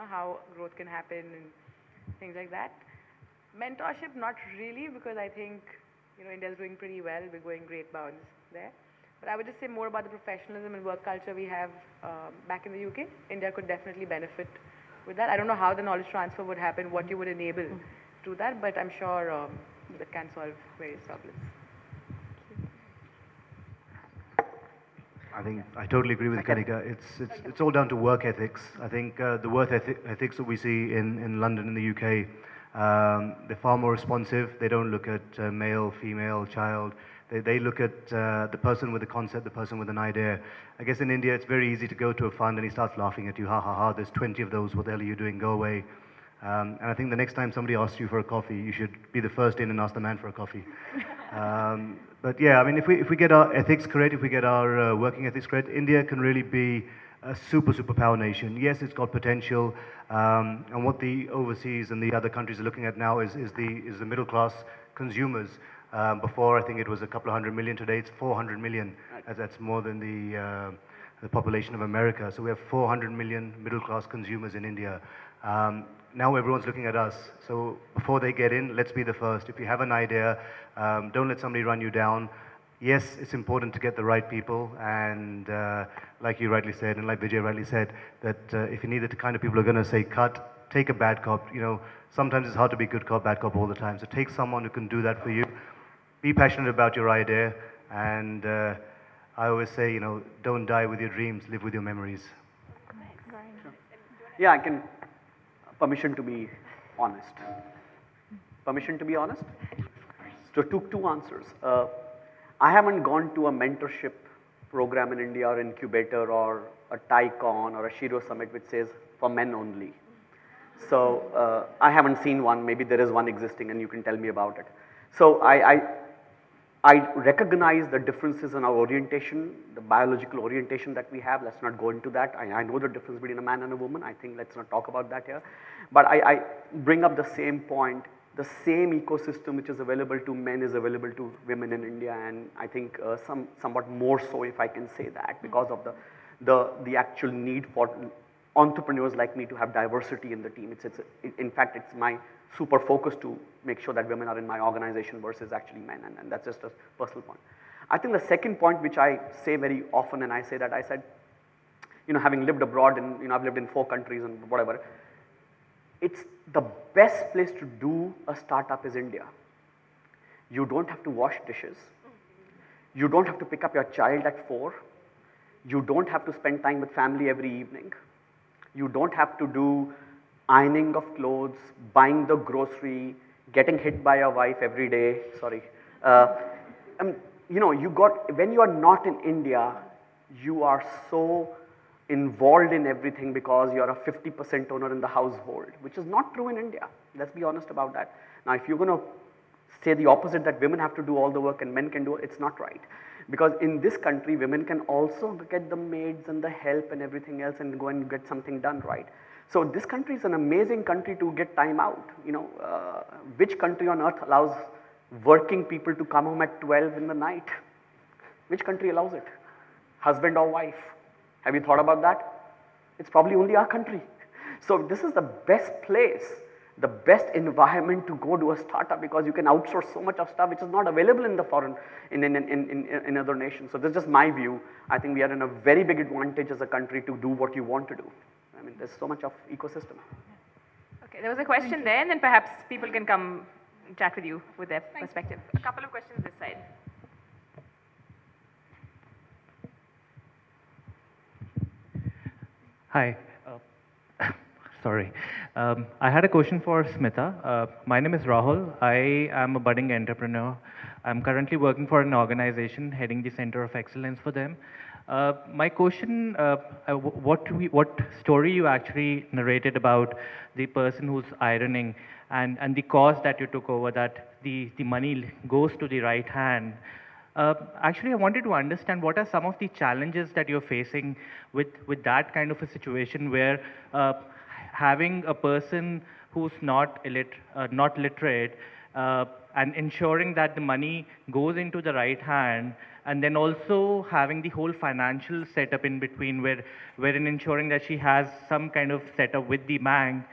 how growth can happen and things like that. Mentorship, not really, because I think India's doing pretty well. We're going great bounds there. But I would just say more about the professionalism and work culture we have back in the UK. India could definitely benefit with that. I don't know how the knowledge transfer would happen, what you would enable to that, but I'm sure that can solve various problems. I think I totally agree with Kanika. It's all down to work ethics. I think the work ethics that we see in London and the UK, they're far more responsive. They don't look at male, female, child. They look at the person with the concept, the person with an idea. I guess in India, it's very easy to go to a fund and he starts laughing at you. Ha ha ha, there's 20 of those. What the hell are you doing? Go away. And I think the next time somebody asks you for a coffee, you should be the first in and ask the man for a coffee. But yeah, I mean, if we get our ethics correct, if we get our working ethics correct, India can really be a superpower nation. Yes, it's got potential, and what the overseas and the other countries are looking at now is the middle class consumers. Before, I think it was a couple of 100 million. Today, it's 400 million. That's more than the population of America. So we have 400 million middle class consumers in India. Now everyone's looking at us. So before they get in, let's be the first. If you have an idea, don't let somebody run you down. Yes, it's important to get the right people, and like you rightly said, and like Vijay rightly said, that if you need the kind of people who are going to say cut, take a bad cop. Sometimes it's hard to be good cop, bad cop all the time. So take someone who can do that for you. Be passionate about your idea, and I always say, don't die with your dreams, live with your memories. Yeah, I can. Permission to be honest. Permission to be honest? So two answers. I haven't gone to a mentorship program in India or incubator or a TiECon or a Shiro Summit which says for men only. So I haven't seen one. Maybe there is one existing and you can tell me about it. So I recognize the differences in our orientation, the biological orientation that we have. Let's not go into that. I know the difference between a man and a woman. I think let's not talk about that here. But I bring up the same point. The same ecosystem which is available to men is available to women in India, and I think somewhat more so, if I can say that, because of the actual need for entrepreneurs like me to have diversity in the team. In fact, it's my super focus to make sure that women are in my organization versus actually men, and that's just a personal point. I think the second point which I say very often, and I said, having lived abroad and I've lived in 4 countries and whatever, it's the best place to do a startup is India. You don't have to wash dishes. You don't have to pick up your child at 4. You don't have to spend time with family every evening. You don't have to do ironing of clothes, buying the grocery, getting hit by your wife every day. Sorry. When you are not in India, you are so involved in everything because you are a 50% owner in the household, which is not true in India. Let's be honest about that. Now, if you're going to say the opposite, that women have to do all the work and men can do it, it's not right. Because in this country, women can also get the maids and the help and everything else and go and get something done, right? So this country is an amazing country to get time out. Which country on earth allows working people to come home at 12 in the night? Which country allows it? Husband or wife? Have you thought about that? It's probably only our country. So this is the best place, the best environment to go do a startup, because you can outsource so much of stuff which is not available in the foreign, in other nations. So this is just my view. I think we are in a very big advantage as a country to do what you want to do. I mean, there's so much of ecosystem. Okay, there was a question there, and then perhaps people can come and chat with you with their perspective. A couple of questions this side. Hi. Sorry. I had a question for Smita. My name is Rahul. I am a budding entrepreneur. I'm currently working for an organization heading the Center of Excellence for them. My question, what story you actually narrated about the person who's ironing and the cause that you took over, that the money goes to the right hand. Actually, I wanted to understand what are some of the challenges that you're facing with that kind of a situation where having a person who's not literate and ensuring that the money goes into the right hand, and then also having the whole financial setup in between wherein ensuring that she has some kind of setup with the bank.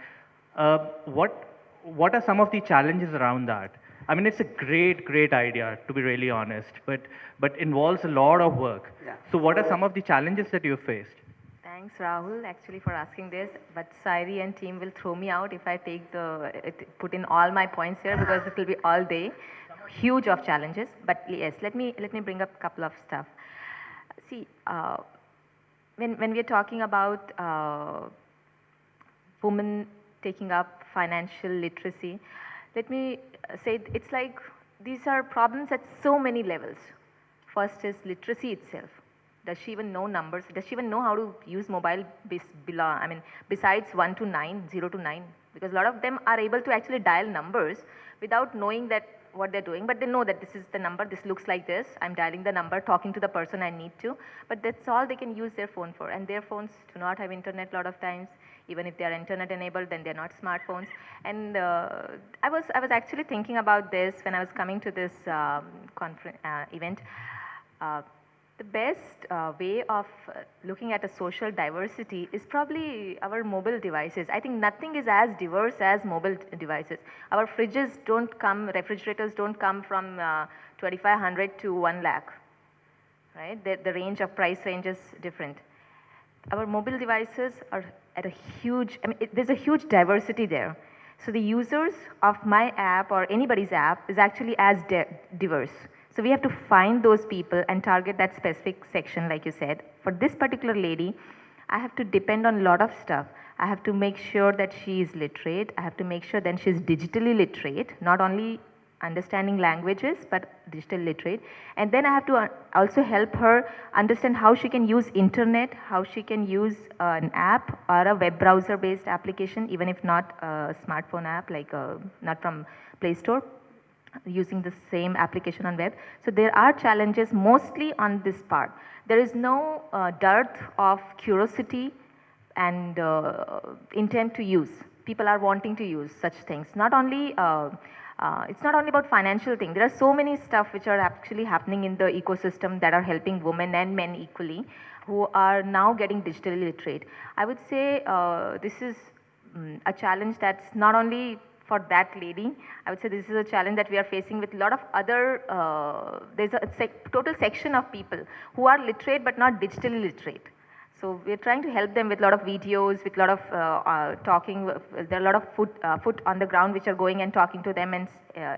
What are some of the challenges around that? I mean, it's a great idea, to be really honest, but involves a lot of work. Yeah. So what are some of the challenges that you've faced? Thanks, Rahul, actually, for asking this. But Sairi and team will throw me out if I put in all my points here because it will be all day. Huge of challenges. But yes, let me bring up a couple of stuff. See, when we are talking about women taking up financial literacy, let me say it's like these are problems at so many levels. First is literacy itself. Does she even know numbers? Does she even know how to use mobile besides 1 to 9, 0 to 9? Because a lot of them are able to actually dial numbers without knowing that what they're doing, but they know that this is the number, this looks like this, I'm dialing the number, talking to the person I need to, but that's all they can use their phone for, and their phones do not have internet a lot of times. Even if they are internet enabled, then they're not smartphones. And I was actually thinking about this when I was coming to this event. The best way of looking at a social diversity is probably our mobile devices. I think nothing is as diverse as mobile devices. Our refrigerators don't come from 2,500 to 1 lakh, right? The range of price range is different. Our mobile devices are at a huge, there's a huge diversity there. So the users of my app or anybody's app is actually as diverse. So we have to find those people and target that specific section, like you said. For this particular lady, I have to depend on a lot of stuff. I have to make sure that she is literate. I have to make sure that she's digitally literate, not only understanding languages, but digital literate. And then I have to also help her understand how she can use internet, how she can use an app or a web browser based application, even if not a smartphone app, like not from Play Store, using the same application on web. So there are challenges mostly on this part. There is no dearth of curiosity and intent to use. People are wanting to use such things. Not only it's not only about financial things. There are so many stuff which are actually happening in the ecosystem that are helping women and men equally, who are now getting digitally literate. I would say this is a challenge that's not only for that lady. I would say this is a challenge that we are facing with a lot of other, there's a total section of people who are literate but not digitally literate. So we're trying to help them with a lot of videos, with a lot of talking. There are a lot of foot on the ground which are going and talking to them and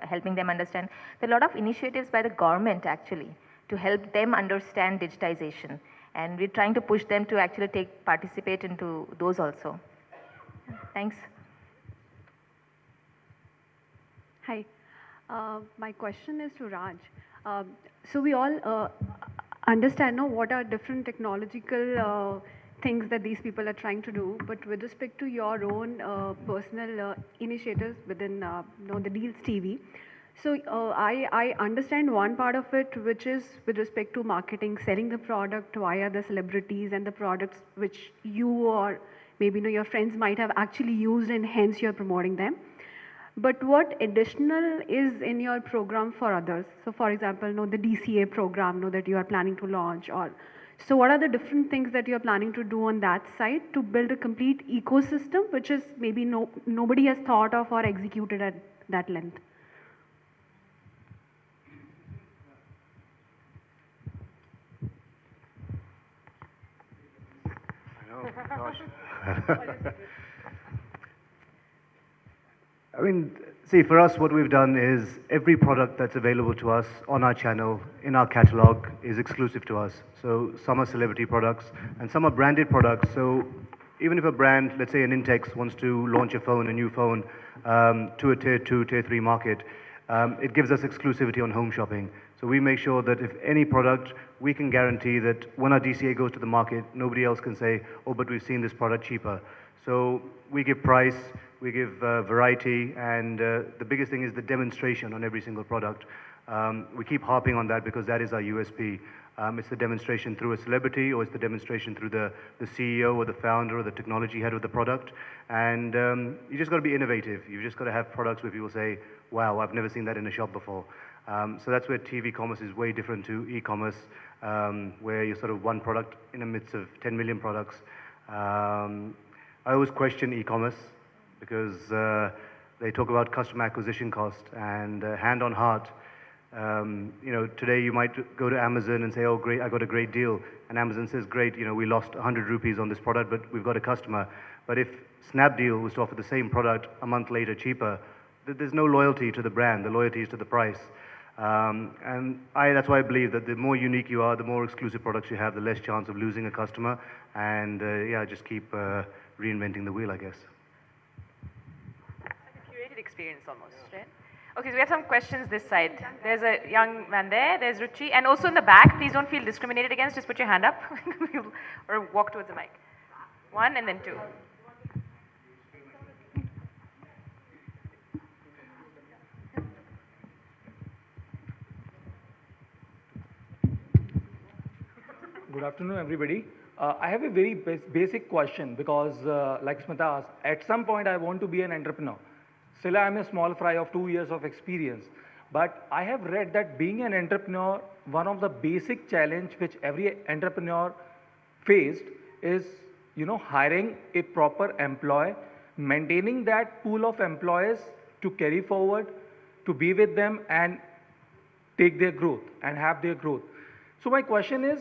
helping them understand. There are a lot of initiatives by the government actually to help them understand digitization. And we're trying to push them to actually participate into those also. Thanks. Hi. My question is to Raj. So we all understand what are different technological things that these people are trying to do, but with respect to your own personal initiatives within the Deals TV, so I understand one part of it, which is with respect to marketing, selling the product via the celebrities and the products which you or maybe your friends might have actually used, and hence you're promoting them. But what additional is in your program for others? So for example, the DCA program that you are planning to launch, or so what are the different things that you are planning to do on that side to build a complete ecosystem, which is maybe nobody has thought of or executed at that length? I know, gosh. I mean, see, for us, what we've done is every product that's available to us on our channel, in our catalog, is exclusive to us. So some are celebrity products, and some are branded products. So even if a brand, let's say an Intex, wants to launch a new phone, to a tier 2, tier 3 market, it gives us exclusivity on home shopping. So So we make sure that if any product, we can guarantee that when our DCA goes to the market, nobody else can say, oh, but we've seen this product cheaper. So we give price, we give variety, and the biggest thing is the demonstration on every single product. We keep harping on that because that is our USP. It's the demonstration through a celebrity, or it's the demonstration through the CEO or the founder or the technology head of the product. And you just got to be innovative. You've just got to have products where people say, wow, I've never seen that in a shop before. So that's where TV commerce is way different to e-commerce, where you're sort of one product in the midst of 10 million products. I always question e-commerce because they talk about customer acquisition cost, and hand on heart, you know, today you might go to Amazon and say, oh great, I got a great deal. And Amazon says, great, you know, we lost 100 rupees on this product, but we've got a customer. But if Snapdeal was to offer the same product a month later cheaper, there's no loyalty to the brand, the loyalty is to the price. And that's why I believe that the more unique you are, the more exclusive products you have, the less chance of losing a customer. And yeah, just keep reinventing the wheel, I guess. Like a curated experience almost, right? Okay, so we have some questions this side. There's a young man there, there's Ruchi, and also in the back, please don't feel discriminated against, just put your hand up or walk towards the mic. One and then two. Good afternoon, everybody. I have a very basic question because, like Smita asked, at some point I want to be an entrepreneur. Still, I am a small fry of 2 years of experience. But I have read that being an entrepreneur, one of the basic challenge which every entrepreneur faced is, you know, hiring a proper employee, maintaining that pool of employees to carry forward, to be with them and take their growth and have their growth. So my question is,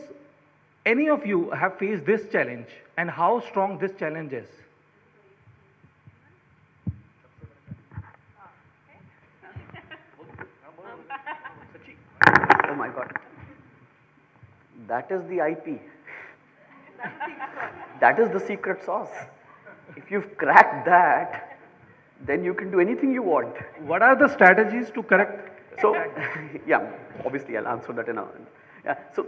any of you have faced this challenge and how strong this challenge is? Oh my God. That is the IP. That is the secret sauce. If you've cracked that, then you can do anything you want. What are the strategies to correct? So, yeah, obviously I'll answer that in a, yeah. So,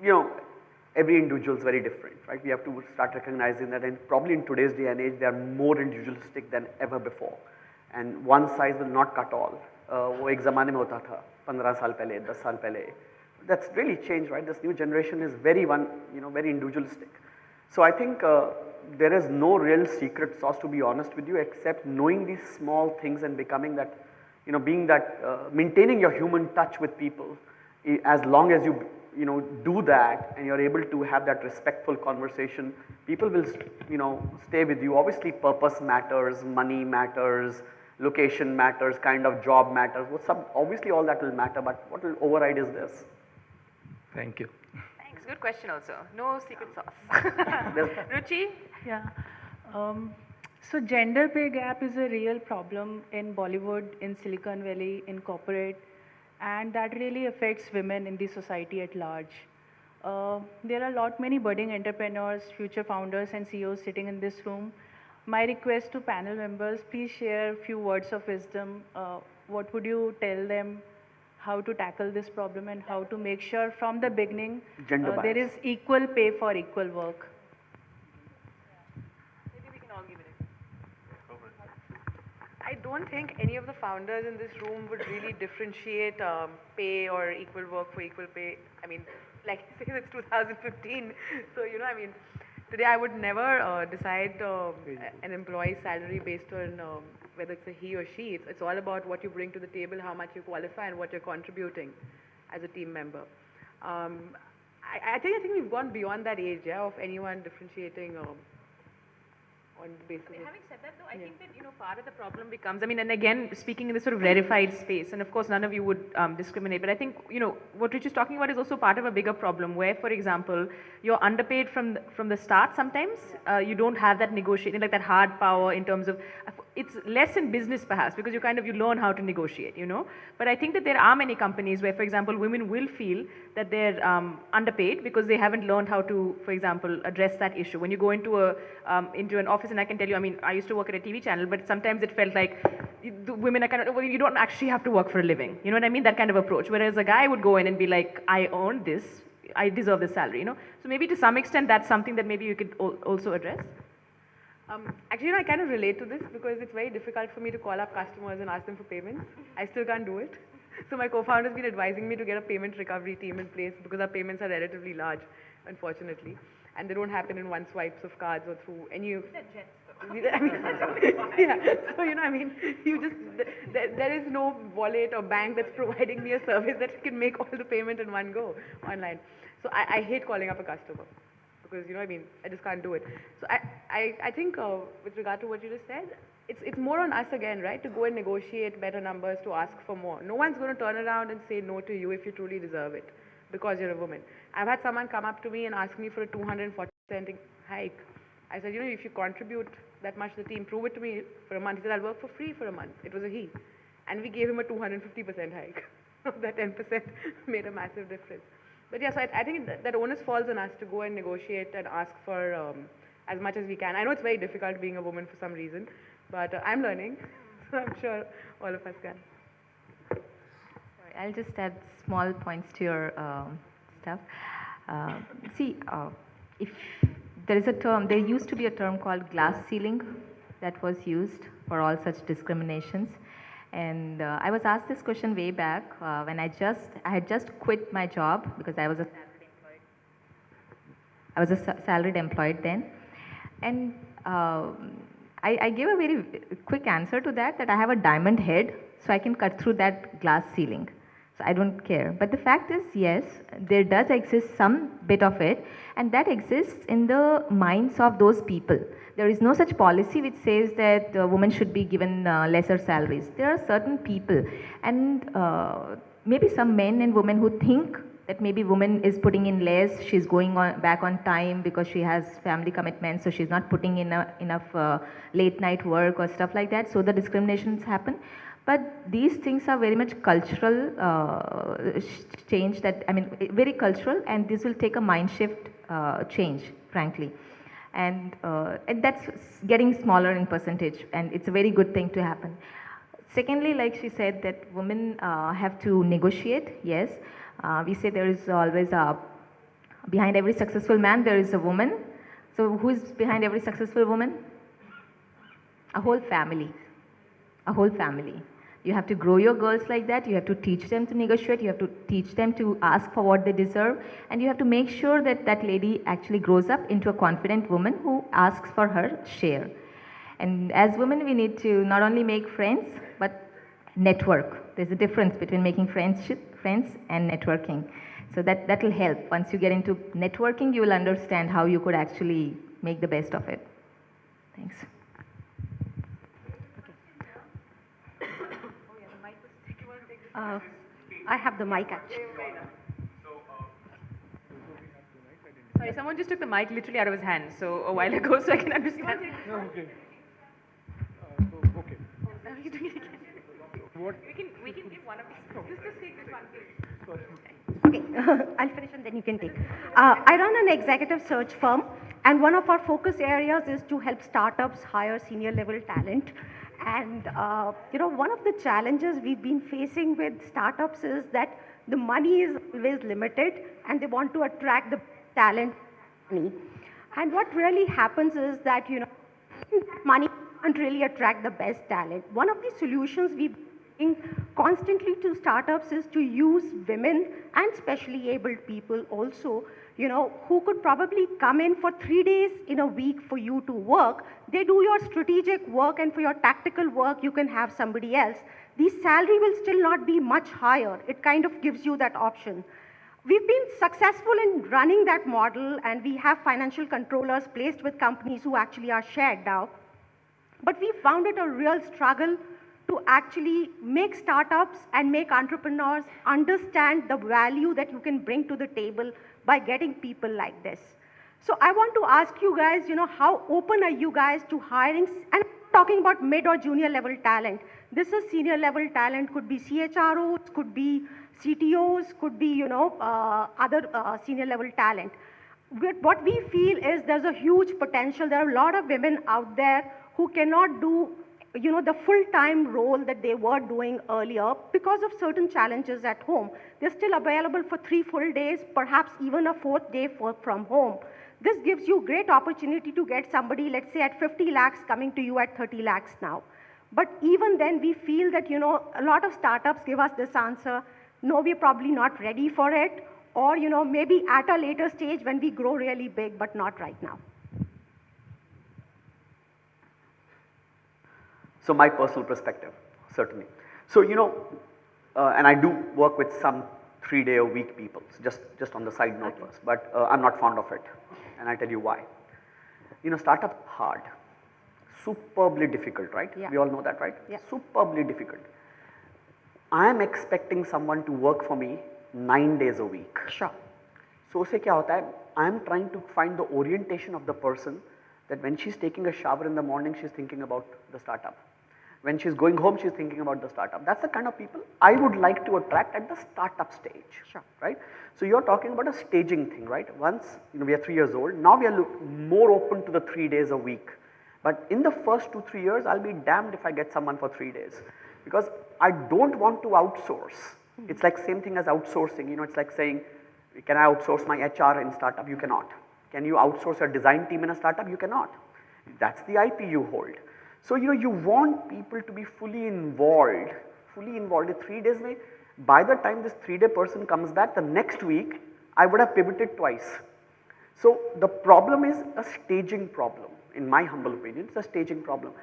you know, every individual is very different, right? We have to start recognizing that, and probably in today's day and age, they are more individualistic than ever before. And one size will not cut all. वो एक ज़माने में होता था, 15 साल पहले, 10 साल पहले. That's really changed, right? This new generation is very very individualistic. So I think there is no real secret sauce, to be honest with you, except knowing these small things and becoming that, being that, maintaining your human touch with people. As long as you do that and you're able to have that respectful conversation, people will, stay with you. Obviously, purpose matters, money matters, location matters, kind of job matters. Obviously, all that will matter, but what will override is this. Thank you. Thanks. Good question also. No secret sauce. Ruchi? Yeah. So gender pay gap is a real problem in Bollywood, in Silicon Valley, in corporate, and that really affects women in the society at large. There are many budding entrepreneurs, future founders and CEOs sitting in this room. My request to panel members, please share a few words of wisdom. What would you tell them how to tackle this problem and how to make sure from the beginning there is equal pay for equal work? Maybe we can all give it a I don't think any of the founders in this room would really differentiate pay or equal work for equal pay. I mean, like I say, it's 2015, so today I would never decide an employee's salary based on whether it's a he or she. It's all about what you bring to the table, how much you qualify, and what you're contributing as a team member. I think we've gone beyond that age, of anyone differentiating on the basis of. Having said that, though, I think that part of the problem becomes, and again, speaking in this sort of rarefied space, and of course none of you would discriminate, but I think what Rich is talking about is also part of a bigger problem where, for example, you're underpaid from the start sometimes. You don't have that negotiating, like that hard power in terms of, it's less in business perhaps because you learn how to negotiate, But I think that there are many companies where, for example, women will feel that they're underpaid because they haven't learned how to, for example, address that issue. When you go into an office and I can tell you, I mean, I used to work at a TV channel, but sometimes it felt like the women are kind of, well, you don't actually have to work for a living. You know what I mean? That kind of approach. Whereas a guy would go in and be like, I earned this, I deserve this salary, you know? So maybe to some extent that's something that maybe you could also address. Actually, I kind of relate to this because it's very difficult for me to call up customers and ask them for payments. I still can't do it. So my co-founder has been advising me to get a payment recovery team in place because our payments are relatively large, unfortunately. And they don't happen in one swipes of cards or through any of... I mean, yeah. So, you know, I mean, you just, there is no wallet or bank that's providing me a service that can make all the payment in one go online. So I hate calling up a customer because, you know, I mean, I just can't do it. So I think with regard to what you just said, it's more on us again, right, to go and negotiate better numbers, to ask for more. No one's going to turn around and say no to you if you truly deserve it because you're a woman. I've had someone come up to me and ask me for a 240% hike. I said, you know, if you contribute that much to the team, prove it to me for a month. He said, I'll work for free for a month. It was a he. And we gave him a 250% hike. That 10% made a massive difference. But yeah, so I think that onus falls on us to go and negotiate and ask for as much as we can. I know it's very difficult being a woman for some reason, but I'm learning. So I'm sure all of us can. Sorry, I'll just add small points to your stuff. If there is a term, there used to be a term called glass ceiling that was used for all such discriminations. And I was asked this question way back when I had just quit my job because I was a salaried employed then. And I gave a very quick answer to that I have a diamond head, so I can cut through that glass ceiling. So I don't care. But the fact is, yes, there does exist some bit of it, and that exists in the minds of those people. There is no such policy which says that women should be given lesser salaries. There are certain people, and maybe some men and women who think that maybe woman is putting in less, she's going back on time because she has family commitments, so she's not putting in enough late night work or stuff like that, so the discriminations happen. But these things are very much cultural change very cultural, and this will take a mind shift change, frankly. And that's getting smaller in percentage, and it's a very good thing to happen. Secondly, like she said, that women have to negotiate, yes. We say there is always behind every successful man, there is a woman. So who is behind every successful woman? A whole family. A whole family. You have to grow your girls like that. You have to teach them to negotiate. You have to teach them to ask for what they deserve. And you have to make sure that that lady actually grows up into a confident woman who asks for her share. And as women, we need to not only make friends, but network. There's a difference between making friends and networking. So that will help. Once you get into networking, you will understand how you could actually make the best of it. Thanks. I have the mic actually. Sorry, someone just took the mic literally out of his hand, so a while ago, so I can understand. No, okay. Okay. Now he's doing it again. What? We can give one of these. Just take this one, please. Okay, I'll finish and then you can take. I run an executive search firm, and one of our focus areas is to help startups hire senior level talent. And one of the challenges we've been facing with startups is that the money is always limited, and they want to attract the talent. And what really happens is that money can't really attract the best talent. One of the solutions we've been constantly to startups is to use women and specially abled people also, who could probably come in for 3 days in a week for you to work. They do your strategic work, and for your tactical work, you can have somebody else. The salary will still not be much higher. It kind of gives you that option. We've been successful in running that model, and we have financial controllers placed with companies who actually are shared now. But we found it a real struggle to actually make startups and make entrepreneurs understand the value that you can bring to the table by getting people like this. So I want to ask you guys, how open are you guys to hiring, and I'm talking about mid or junior level talent. This is senior level talent, could be CHROs, could be CTOs, could be, other senior level talent. what we feel is there's a huge potential. There are a lot of women out there who cannot do, the full-time role that they were doing earlier because of certain challenges at home. They're still available for 3 full days, perhaps even a 4th day work from home. This gives you great opportunity to get somebody, let's say at 50 lakhs coming to you at 30 lakhs now. But even then we feel that, a lot of startups give us this answer, no, we're probably not ready for it, or, maybe at a later stage when we grow really big, but not right now. So my personal perspective, certainly. So, and I do work with some 3-day-a-week people, just on the side note first, but I'm not fond of it, and I tell you why. Startup hard, superbly difficult, right? Yeah. We all know that, right? Yeah. Superbly difficult. I am expecting someone to work for me 9 days a week. Sure. So usse kya hota hai? I am trying to find the orientation of the person that when she's taking a shower in the morning, she's thinking about the startup. When she's going home, she's thinking about the startup. That's the kind of people I would like to attract at the startup stage, sure. Right? So you're talking about a staging thing, right? Once, we are 3 years old, now we are more open to the 3 days a week. But in the first 2-3 years, I'll be damned if I get someone for 3 days. Because I don't want to outsource. It's like same thing as outsourcing, it's like saying, can I outsource my HR in startup? You cannot. Can you outsource a design team in a startup? You cannot. That's the IP you hold. So, you want people to be fully involved in 3 days. By the time this 3-day person comes back, the next week, I would have pivoted twice. So the problem is a staging problem, in my humble opinion, it's a staging problem.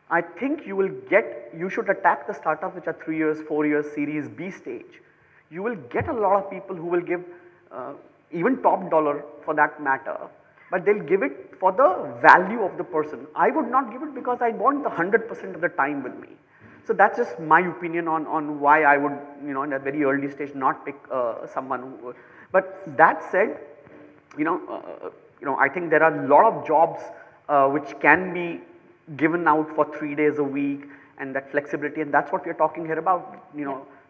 I think you should attack the startups which are 3 years, 4 years, Series B stage. You will get a lot of people who will give even top dollar for that matter, but they'll give it for the value of the person. I would not give it because I want the 100% of the time with me. So that's just my opinion on why I would, in a very early stage not pick someone who, but that said, I think there are a lot of jobs which can be given out for 3 days a week and that flexibility, and that's what we're talking here about,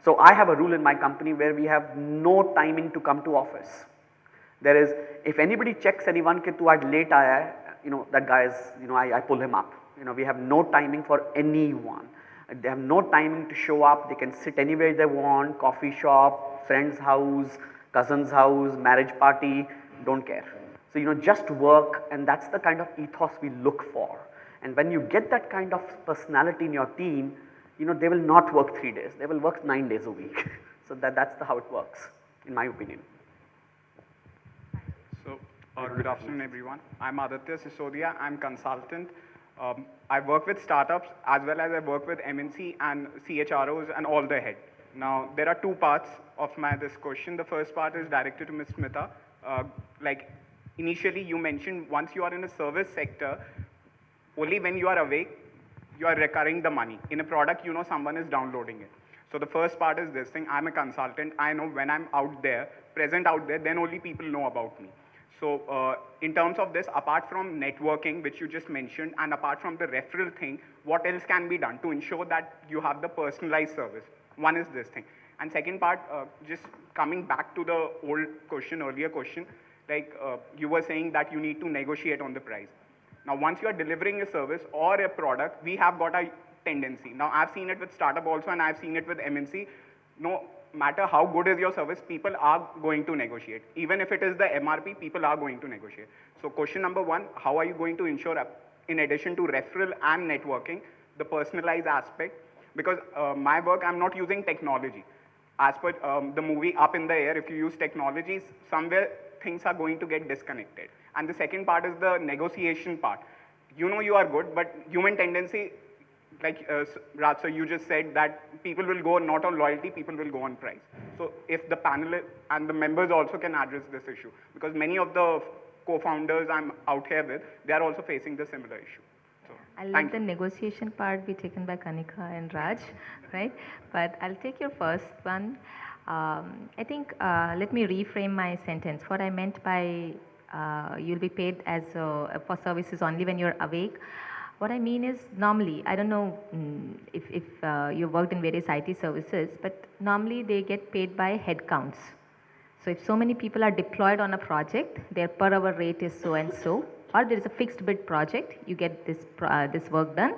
So I have a rule in my company where we have no timing to come to office. There is, if anybody checks anyone कि तू आज late आया है, that guy is, I pull him up. We have no timing for anyone. They have no timing to show up. They can sit anywhere they want, coffee shop, friend's house, cousin's house, marriage party, don't care. So, just work, and that's the kind of ethos we look for. And when you get that kind of personality in your team, they will not work 3 days. They will work 9 days a week. So that's how it works, in my opinion. So, good afternoon, everyone. I'm Aditya Sisodia. I'm consultant. I work with startups as well as I work with MNC and CHROs and all the head. Now, there are 2 parts of this question. The first part is directed to Ms. Smita. Initially, you mentioned once you are in a service sector, only when you are awake, you are recurring the money. In a product, someone is downloading it. So the first part is this thing. I'm a consultant. I know when I'm out there, present out there, then only people know about me. So in terms of this, apart from networking, which you just mentioned, and apart from the referral thing, what else can be done to ensure that you have the personalized service? One is this thing. And second part, just coming back to the earlier question, you were saying that you need to negotiate on the price. Now, once you are delivering a service or a product, we have got a tendency. Now, I've seen it with startup also, and I've seen it with MNC. No matter how good is your service, people are going to negotiate. Even if it is the MRP, people are going to negotiate. So question number 1, how are you going to ensure, in addition to referral and networking, the personalized aspect? Because my work, I'm not using technology. As per the movie Up in the Air, if you use technologies, somewhere things are going to get disconnected. And the second part is the negotiation part. You are good, but human tendency, like Raj sir, you just said that people will go not on loyalty, people will go on price. So if the panel and the members also can address this issue, because many of the co-founders I'm out here with, they are also facing the similar issue. So, I'll let the negotiation part be taken by Kanika and Raj, right? But I'll take your first one. I think, let me reframe my sentence. What I meant by you'll be paid as for services only when you're awake. What I mean is, normally, I don't know if you worked in various IT services, but normally they get paid by head counts. So if so many people are deployed on a project, their per hour rate is so and so, or there is a fixed bid project, you get this work done,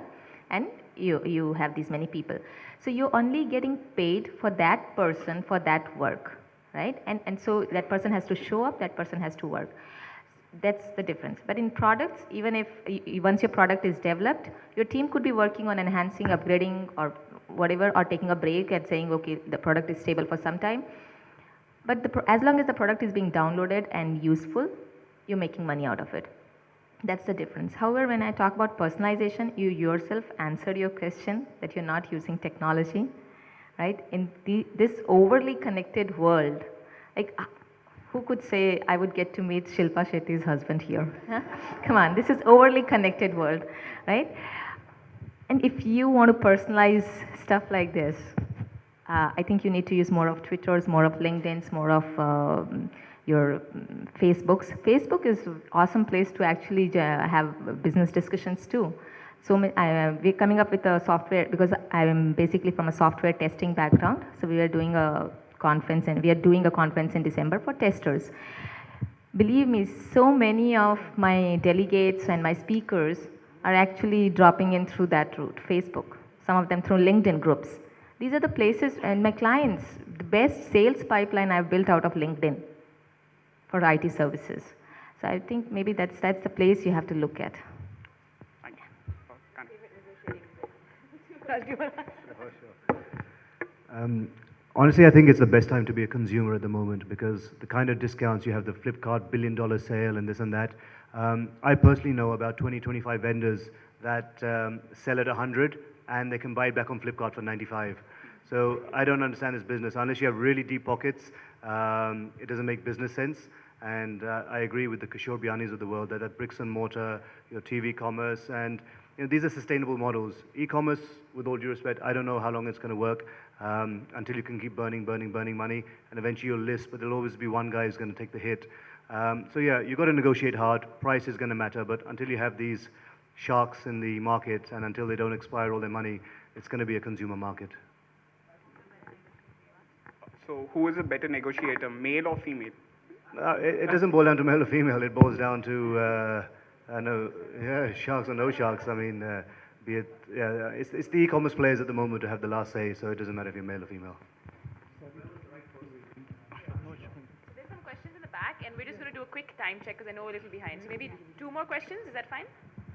and you have these many people. So you're only getting paid for that person for that work, right? And so that person has to show up, that person has to work. That's the difference. But in products, even if once your product is developed, your team could be working on enhancing, upgrading, or whatever, or taking a break and saying, okay, the product is stable for some time. But as long as the product is being downloaded and useful, you're making money out of it. That's the difference. However, when I talk about personalization, you yourself answered your question that you're not using technology, right? In this overly connected world, like, who could say I would get to meet Shilpa Shetty's husband here? Huh? Come on, this is overly connected world, right? And if you want to personalize stuff like this, I think you need to use more of Twitters, more of LinkedIn's, more of your Facebooks. Facebook is an awesome place to actually have business discussions too. So we're coming up with a software, because I am basically from a software testing background. So we are doing a conference, and we are doing a conference in December for testers. Believe me, so many of my delegates and my speakers are actually dropping in through that route, Facebook, some of them through LinkedIn groups. These are the places, and my clients, the best sales pipeline I've built out of LinkedIn for IT services. So I think maybe that's the place you have to look at. Honestly, I think it's the best time to be a consumer at the moment, because the kind of discounts you have, the Flipkart billion-dollar sale and this and that. I personally know about 20, 25 vendors that sell at 100 and they can buy it back on Flipkart for 95. So I don't understand this business. Unless you have really deep pockets, it doesn't make business sense. And I agree with the Kishore Byanis of the world that bricks and mortar, your TV commerce, and these are sustainable models. E-commerce, with all due respect, I don't know how long it's going to work until you can keep burning money, and eventually you'll list, but there'll always be one guy who's going to take the hit. So yeah, you've got to negotiate hard. Price is going to matter, but until you have these sharks in the market and until they don't expire all their money, it's going to be a consumer market. So who is a better negotiator, male or female? It doesn't boil down to male or female. It boils down to sharks or no sharks. I mean, be it, it's the e-commerce players at the moment to have the last say, so it doesn't matter if you're male or female. There's some questions in the back, and we're just going to do a quick time check because I know we're a little behind. So maybe 2 more questions, is that fine?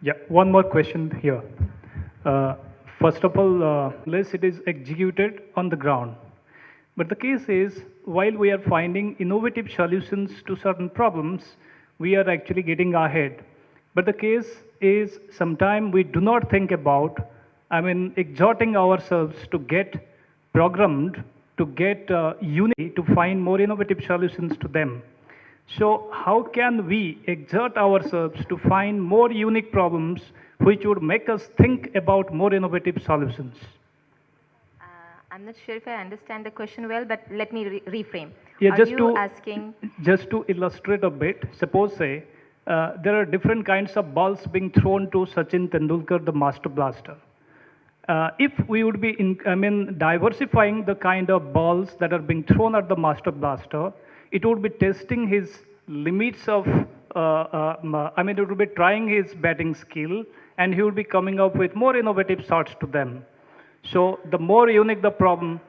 Yeah, one more question here. First of all, unless it is executed on the ground. But the case is, while we are finding innovative solutions to certain problems, we are actually getting ahead. But the case is, sometimes we do not think about, exhorting ourselves to get programmed, to get unity, to find more innovative solutions to them. So how can we exert ourselves to find more unique problems which would make us think about more innovative solutions? I'm not sure if I understand the question well, but let me reframe. Yeah, just to illustrate a bit, suppose say, there are different kinds of balls being thrown to Sachin Tendulkar, the master blaster. If we would be diversifying the kind of balls that are being thrown at the master blaster, it would be testing his limits of, it would be trying his batting skill, and he would be coming up with more innovative shots to them. So the more unique the problem,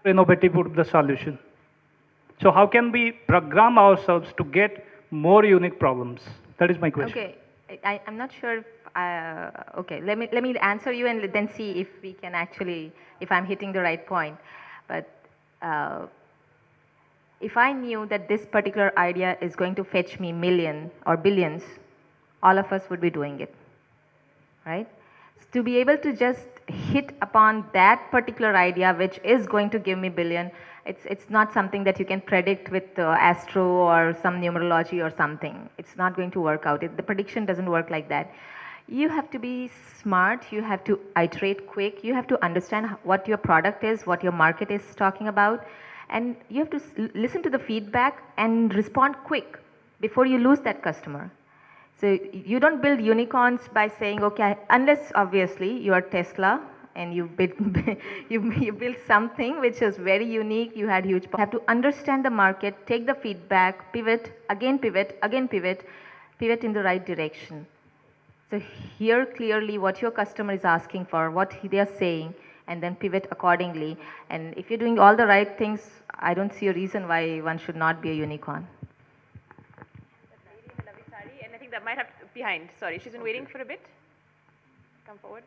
innovative would be the solution. So how can we program ourselves to get more unique problems? That is my question. Okay, I'm not sure if, okay, let me answer you and then see if we can actually, if I'm hitting the right point. But if I knew that this particular idea is going to fetch me million or billions, all of us would be doing it, right? To be able to just hit upon that particular idea which is going to give me billion, it's not something that you can predict with astro or some numerology or something. It's not going to work out. The prediction doesn't work like that. You have to be smart, you have to iterate quick, you have to understand what your product is, what your market is talking about, and you have to listen to the feedback and respond quick before you lose that customer. So you don't build unicorns by saying, okay, unless obviously you are Tesla and you built, you built something which is very unique. You had huge. You have to understand the market, take the feedback, pivot, pivot in the right direction. So hear clearly what your customer is asking for, what they are saying, and then pivot accordingly. And if you're doing all the right things, I don't see a reason why one should not be a unicorn. And I think that might have behind. Sorry, she's been waiting for a bit. Come forward.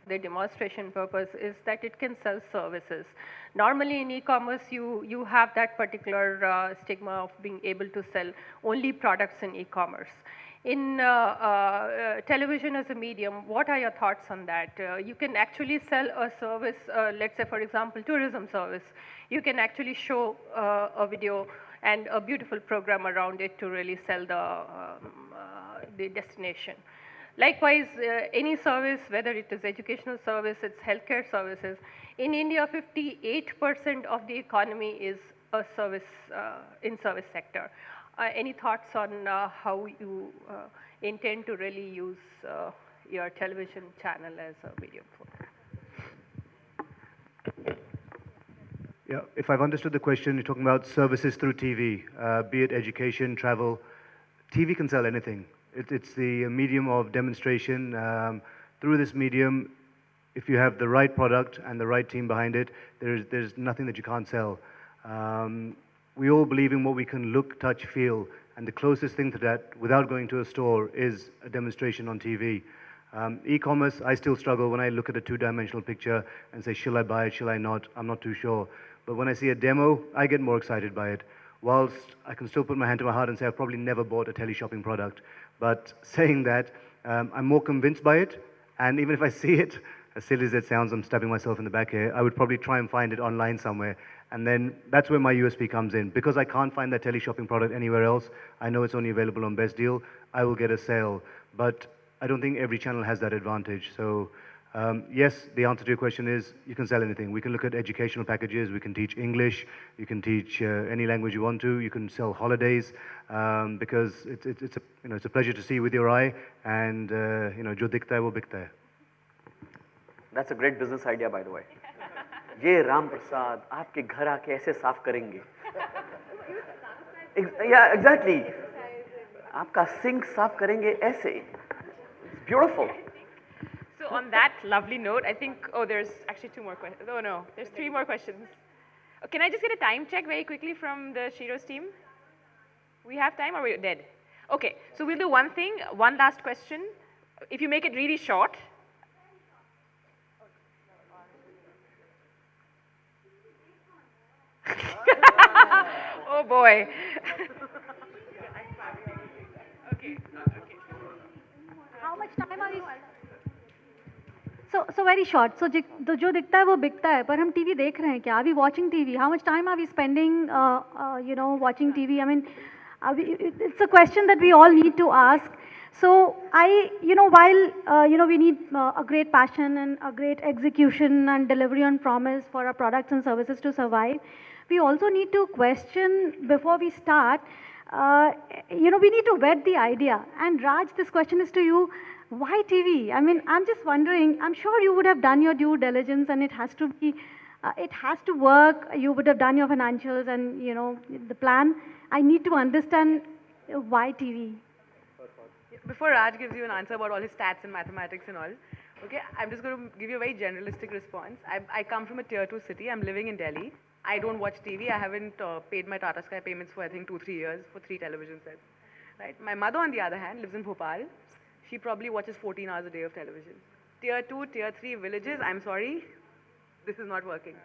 The demonstration purpose is that it can sell services. Normally in e-commerce, you have that particular stigma of being able to sell only products in e-commerce. In television as a medium, what are your thoughts on that? You can actually sell a service, let's say for example, tourism service. You can actually show a video and a beautiful program around it to really sell the destination. Likewise, any service, whether it is educational service, it's healthcare services. In India, 58% of the economy is a service, in service sector. Any thoughts on how you intend to really use your television channel as a medium for that? Yeah, if I've understood the question, you're talking about services through TV, be it education, travel. TV can sell anything. It's the medium of demonstration. Through this medium, if you have the right product and the right team behind it, there's nothing that you can't sell. We all believe in what we can look, touch, feel, and the closest thing to that, without going to a store, is a demonstration on TV. E-commerce, I still struggle when I look at a two-dimensional picture and say, shall I buy it, shall I not? I'm not too sure. But when I see a demo, I get more excited by it. Whilst I can still put my hand to my heart and say I've probably never bought a teleshopping product. But saying that, I'm more convinced by it, and even if I see it, as silly as it sounds, I'm stabbing myself in the back here, I would probably try and find it online somewhere. And then that's where my USP comes in. Because I can't find that teleshopping product anywhere else, I know it's only available on Best Deal, I will get a sale. But I don't think every channel has that advantage. So yes, the answer to your question is you can sell anything. We can look at educational packages, we can teach English, you can teach any language you want to, you can sell holidays, because it's a pleasure to see with your eye, and jo dikhta hai wo bikta hai. That's a great business idea, by the way. ये राम प्रसाद आपके घर आके ऐसे साफ करेंगे. Yeah, exactly. आपका sink साफ करेंगे ऐसे. It's beautiful. So on that lovely note, I think, there's actually two more questions. Oh no, there's three more questions. Can I just get a time check very quickly from the Sheroes team? We have time or we're dead? Okay, so we'll do one thing, one last question. If you make it really short. Oh boy. Okay. How much time are we? So very short. So जो दिखता है वो बिकता है. पर हम TV देख रहे हैं क्या? Are we watching TV? How much time are we spending, watching TV? I mean, it's a question that we all need to ask. So while we need a great passion and a great execution and delivery on promise for our products and services to survive, we also need to question before we start. We need to vet the idea. And Raj, this question is to you. Why TV? I mean, I'm just wondering, I'm sure you would have done your due diligence and it has to work. You would have done your financials and, the plan. I need to understand why TV. Before Raj gives you an answer about all his stats and mathematics and all, okay, I'm just going to give you a very generalistic response. I come from a tier 2 city. I'm living in Delhi. I don't watch TV. I haven't paid my Tata Sky payments for, I think, 2-3 years for 3 television sets. Right? My mother, on the other hand, lives in Bhopal. She probably watches 14 hours a day of television. Tier 2, Tier 3 villages, I'm sorry, this is not working.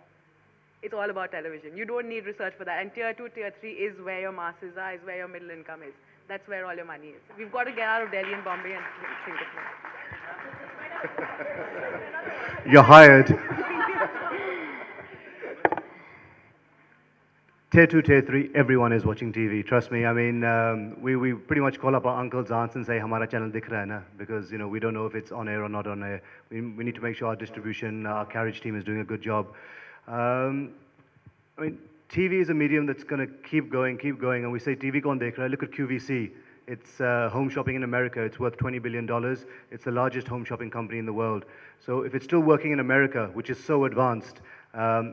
It's all about television. You don't need research for that. And Tier 2, Tier 3 is where your masses are, is where your middle income is. That's where all your money is. We've got to get out of Delhi and Bombay and think of it. You're hired. Tier 2, Tier 3, everyone is watching TV. Trust me. I mean, we pretty much call up our uncles, aunts and say, "Hamara channel dikh raha hai na?" Because we don't know if it's on air or not on air. We need to make sure our distribution, our carriage team is doing a good job. I mean, TV is a medium that's going to keep going, and we say TV kaun dekh raha hai? Look at QVC. It's home shopping in America. It's worth $20 billion. It's the largest home shopping company in the world. So if it's still working in America, which is so advanced,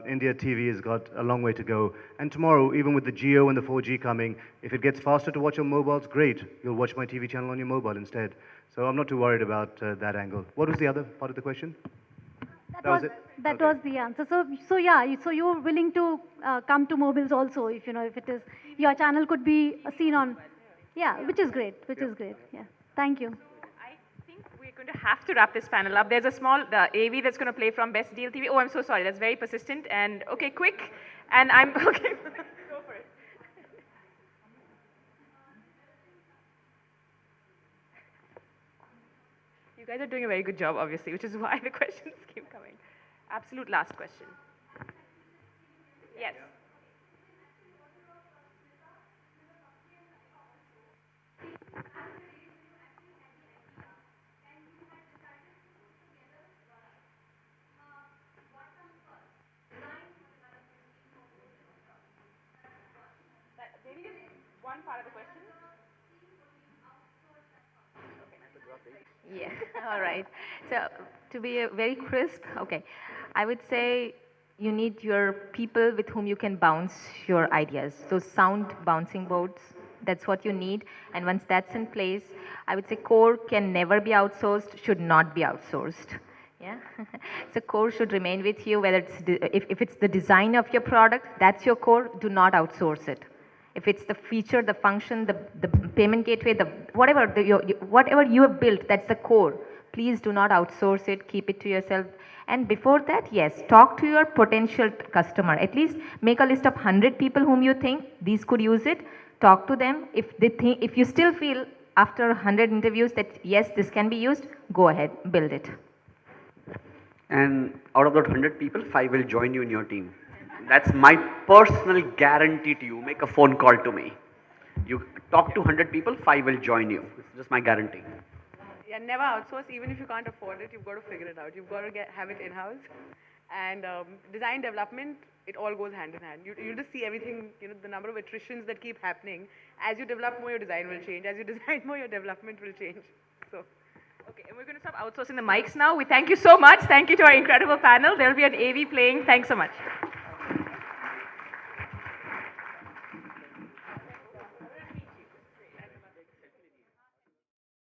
India TV has got a long way to go. And tomorrow, even with the Jio and the 4G coming, if it gets faster to watch on mobiles, great. You'll watch my TV channel on your mobile instead. So I'm not too worried about that angle. What was the other part of the question? That was it? That was the answer. So yeah, so you're willing to come to mobiles also, if you know, if it is, your channel could be seen on, yeah, which is great, yeah. Thank you. We're going to have to wrap this panel up. There's a small AV that's going to play from Best Deal TV. Oh, I'm so sorry. That's very persistent. And okay, quick. And I'm okay. Go for it. You guys are doing a very good job, obviously, which is why the questions keep coming. Absolute last question. Yes. Maybe just one part of the question. Yeah, all right. So to be very crisp, okay, I would say you need your people with whom you can bounce your ideas. So sound bouncing boards, that's what you need. And once that's in place, I would say core can never be outsourced, should not be outsourced. Yeah, so core should remain with you, whether it's if it's the design of your product, that's your core, do not outsource it. If it's the feature, the function, the payment gateway, whatever whatever you have built, that's the core. Please do not outsource it, keep it to yourself. And before that, yes, talk to your potential customer. At least make a list of 100 people whom you think these could use it. Talk to them. If you still feel after 100 interviews that yes, this can be used, go ahead, build it. And out of that 100 people, 5 will join you in your team. That's my personal guarantee to you. Make a phone call to me. You talk to 100 people, 5 will join you. It's just my guarantee. Yeah, never outsource. Even if you can't afford it, you've got to figure it out. You've got to have it in-house. And design development, it all goes hand in hand. You just see everything, you know, the number of iterations that keep happening. As you develop more, your design will change. As you design more, your development will change. So. Okay, and we're going to stop outsourcing the mics now. We thank you so much. Thank you to our incredible panel. There will be an AV playing. Thanks so much.